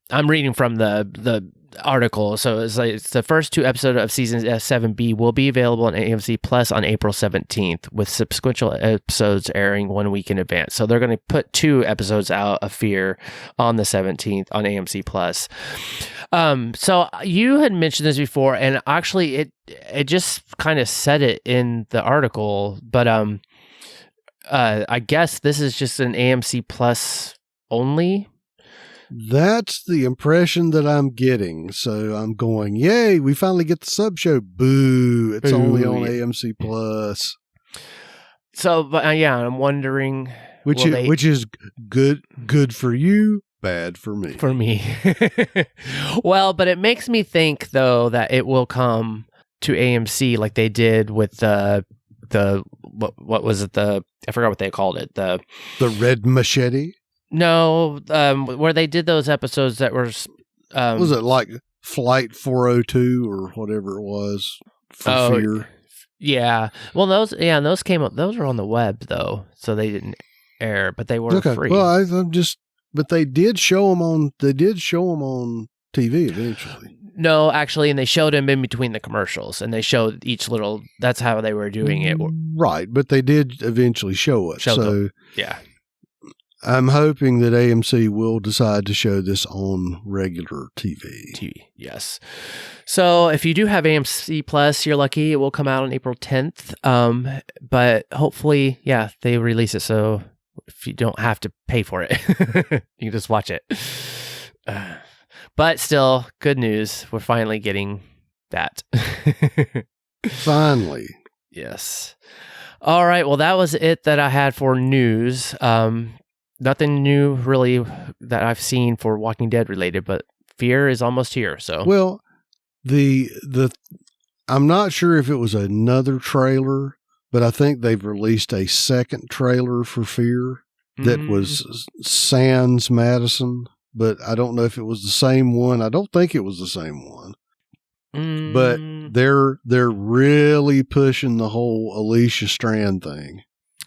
I'm reading from the article, so it's the first 2 episodes of season 7B will be available on AMC Plus on April 17th, with subsequent episodes airing 1 week in advance. So they're going to put 2 episodes out of Fear on the 17th on AMC Plus. So you had mentioned this before, and actually it just kind of said it in the article, but I guess this is just an AMC Plus only. That's the impression that I'm getting. So I'm going, yay, we finally get the sub show. Boo. It's only on AMC Plus. So, but yeah, I'm wondering which is good for you, bad for me. For me. Well, but it makes me think though that it will come to AMC like they did with the what was it, I forgot what they called it, the Red Machete. No, where they did those episodes that were... was it like Flight 402 or whatever it was for Fear? Yeah. Well, those came up. Those were on the web, though, so they didn't air, but they were free. Well, but they did show them on TV eventually. No, actually, and they showed them in between the commercials, and they showed each little... That's how they were doing it. Right, but they did eventually show it. Yeah. I'm hoping that AMC will decide to show this on regular TV. Yes. So if you do have AMC Plus, you're lucky. It will come out on April 10th. But hopefully, yeah, they release it so if you don't have to pay for it, you can just watch it. But still, good news. We're finally getting that. Finally. Yes. All right. Well, that was it that I had for news. Nothing new really that I've seen for Walking Dead related, but Fear is almost here. So well, I'm not sure if it was another trailer, but I think they've released a second trailer for Fear that was Sans Madison, but I don't know if it was the same one. I don't think it was the same one. But they're really pushing the whole Alicia Strand thing.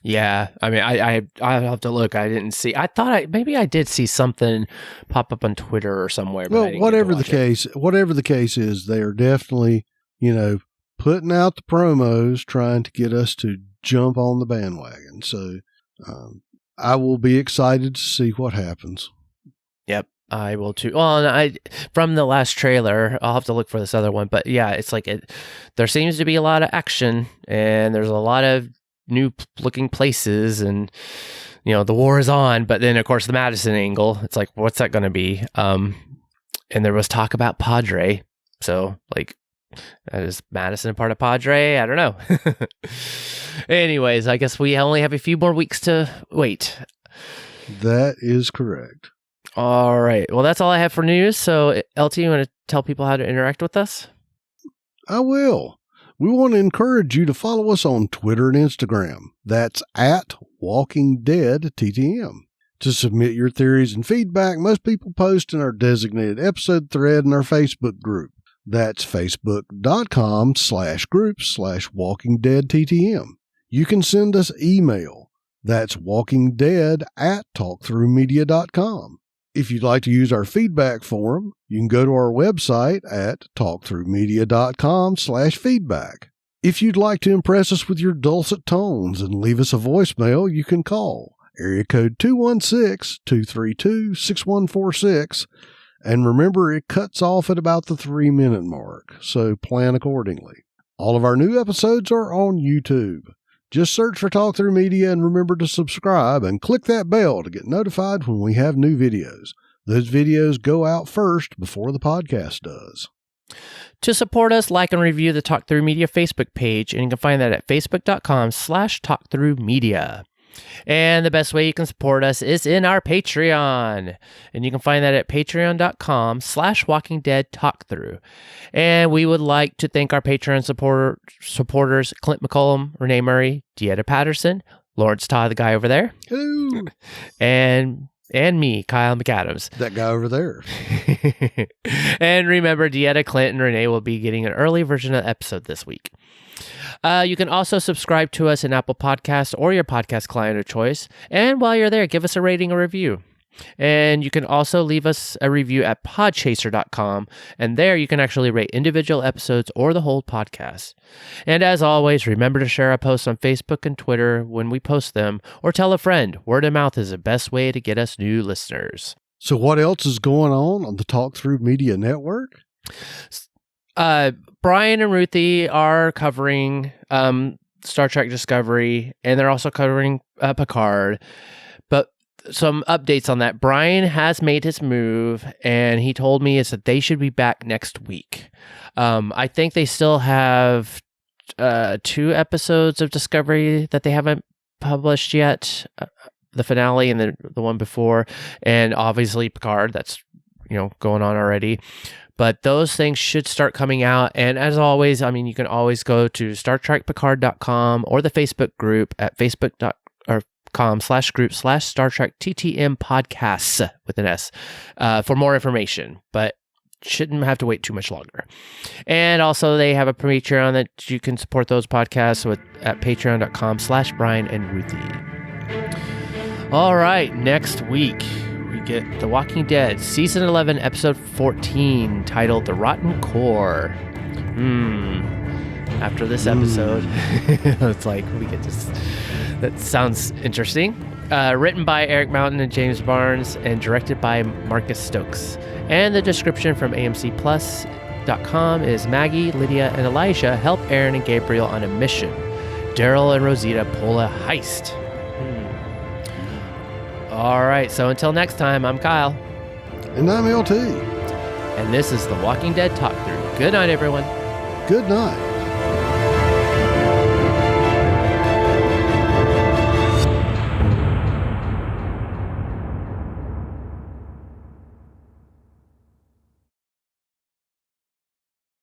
Yeah, I mean, I have to look. I didn't see. I thought maybe I did see something pop up on Twitter or somewhere. But well, whatever the case is, they are definitely putting out the promos, trying to get us to jump on the bandwagon. So I will be excited to see what happens. Yep, I will too. Well, and from the last trailer, I'll have to look for this other one. But yeah, it's like there seems to be a lot of action, and there's a lot of new looking places, and the war is on, but then of course the Madison angle, it's like, what's that going to be? And there was talk about Padre, so like, is Madison a part of Padre? I don't know. Anyways, I guess we only have a few more weeks to wait. That is correct. All right, well, that's all I have for news. So LT, you want to tell people how to interact with us? I will. We want to encourage you to follow us on Twitter and Instagram. That's at Walking Dead TTM. To submit your theories and feedback, most people post in our designated episode thread in our Facebook group. That's facebook.com/groups/WalkingDeadTTM. You can send us email. That's walkingdead@talkthroughmedia.com. If you'd like to use our feedback forum, you can go to our website at talkthroughmedia.com/feedback. If you'd like to impress us with your dulcet tones and leave us a voicemail, you can call area code 216-232-6146. And remember, it cuts off at about the 3-minute mark, so plan accordingly. All of our new episodes are on YouTube. Just search for Talk Through Media and remember to subscribe and click that bell to get notified when we have new videos. Those videos go out first before the podcast does. To support us, like and review the Talk Through Media Facebook page, and you can find that at facebook.com/talkthroughmedia. And the best way you can support us is in our Patreon. And you can find that at patreon.com/walkingdeadtalkthrough. And we would like to thank our Patreon supporters, Clint McCollum, Renee Murray, Dieta Patterson, Lawrence Todd, the guy over there. Hello. And me, Kyle McAdams. That guy over there. And remember, Dieta, Clint, and Renee will be getting an early version of the episode this week. You can also subscribe to us in Apple Podcasts or your podcast client of choice. And while you're there, give us a rating or review. And you can also leave us a review at podchaser.com. And there you can actually rate individual episodes or the whole podcast. And as always, remember to share our posts on Facebook and Twitter when we post them, or tell a friend. Word of mouth is the best way to get us new listeners. So what else is going on the Talk Through Media Network? Brian and Ruthie are covering Star Trek Discovery, and they're also covering Picard. But some updates on that. Brian has made his move, and he told me is that they should be back next week. I think they still have 2 episodes of Discovery that they haven't published yet. The finale and the one before, and obviously Picard, that's going on already. But those things should start coming out. And as always, I mean, you can always go to StarTrekPicard.com or the Facebook group at facebook.com/group/Star Trek TTM podcasts with an S for more information. But shouldn't have to wait too much longer. And also they have a Patreon that you can support those podcasts with at patreon.com/Brian and Ruthie. All right, next week we get The Walking Dead, Season 11, Episode 14, titled The Rotten Core. After this episode, it's like, we get this. That sounds interesting. Written by Erik Mountain and James Barnes, and directed by Marcus Stokes. And the description from AMCplus.com is Maggie, Lydia, and Elijah help Aaron and Gabriel on a mission. Daryl and Rosita pull a heist. All right, so until next time, I'm Kyle. And I'm LT. And this is The Walking Dead Talk Through. Good night, everyone. Good night.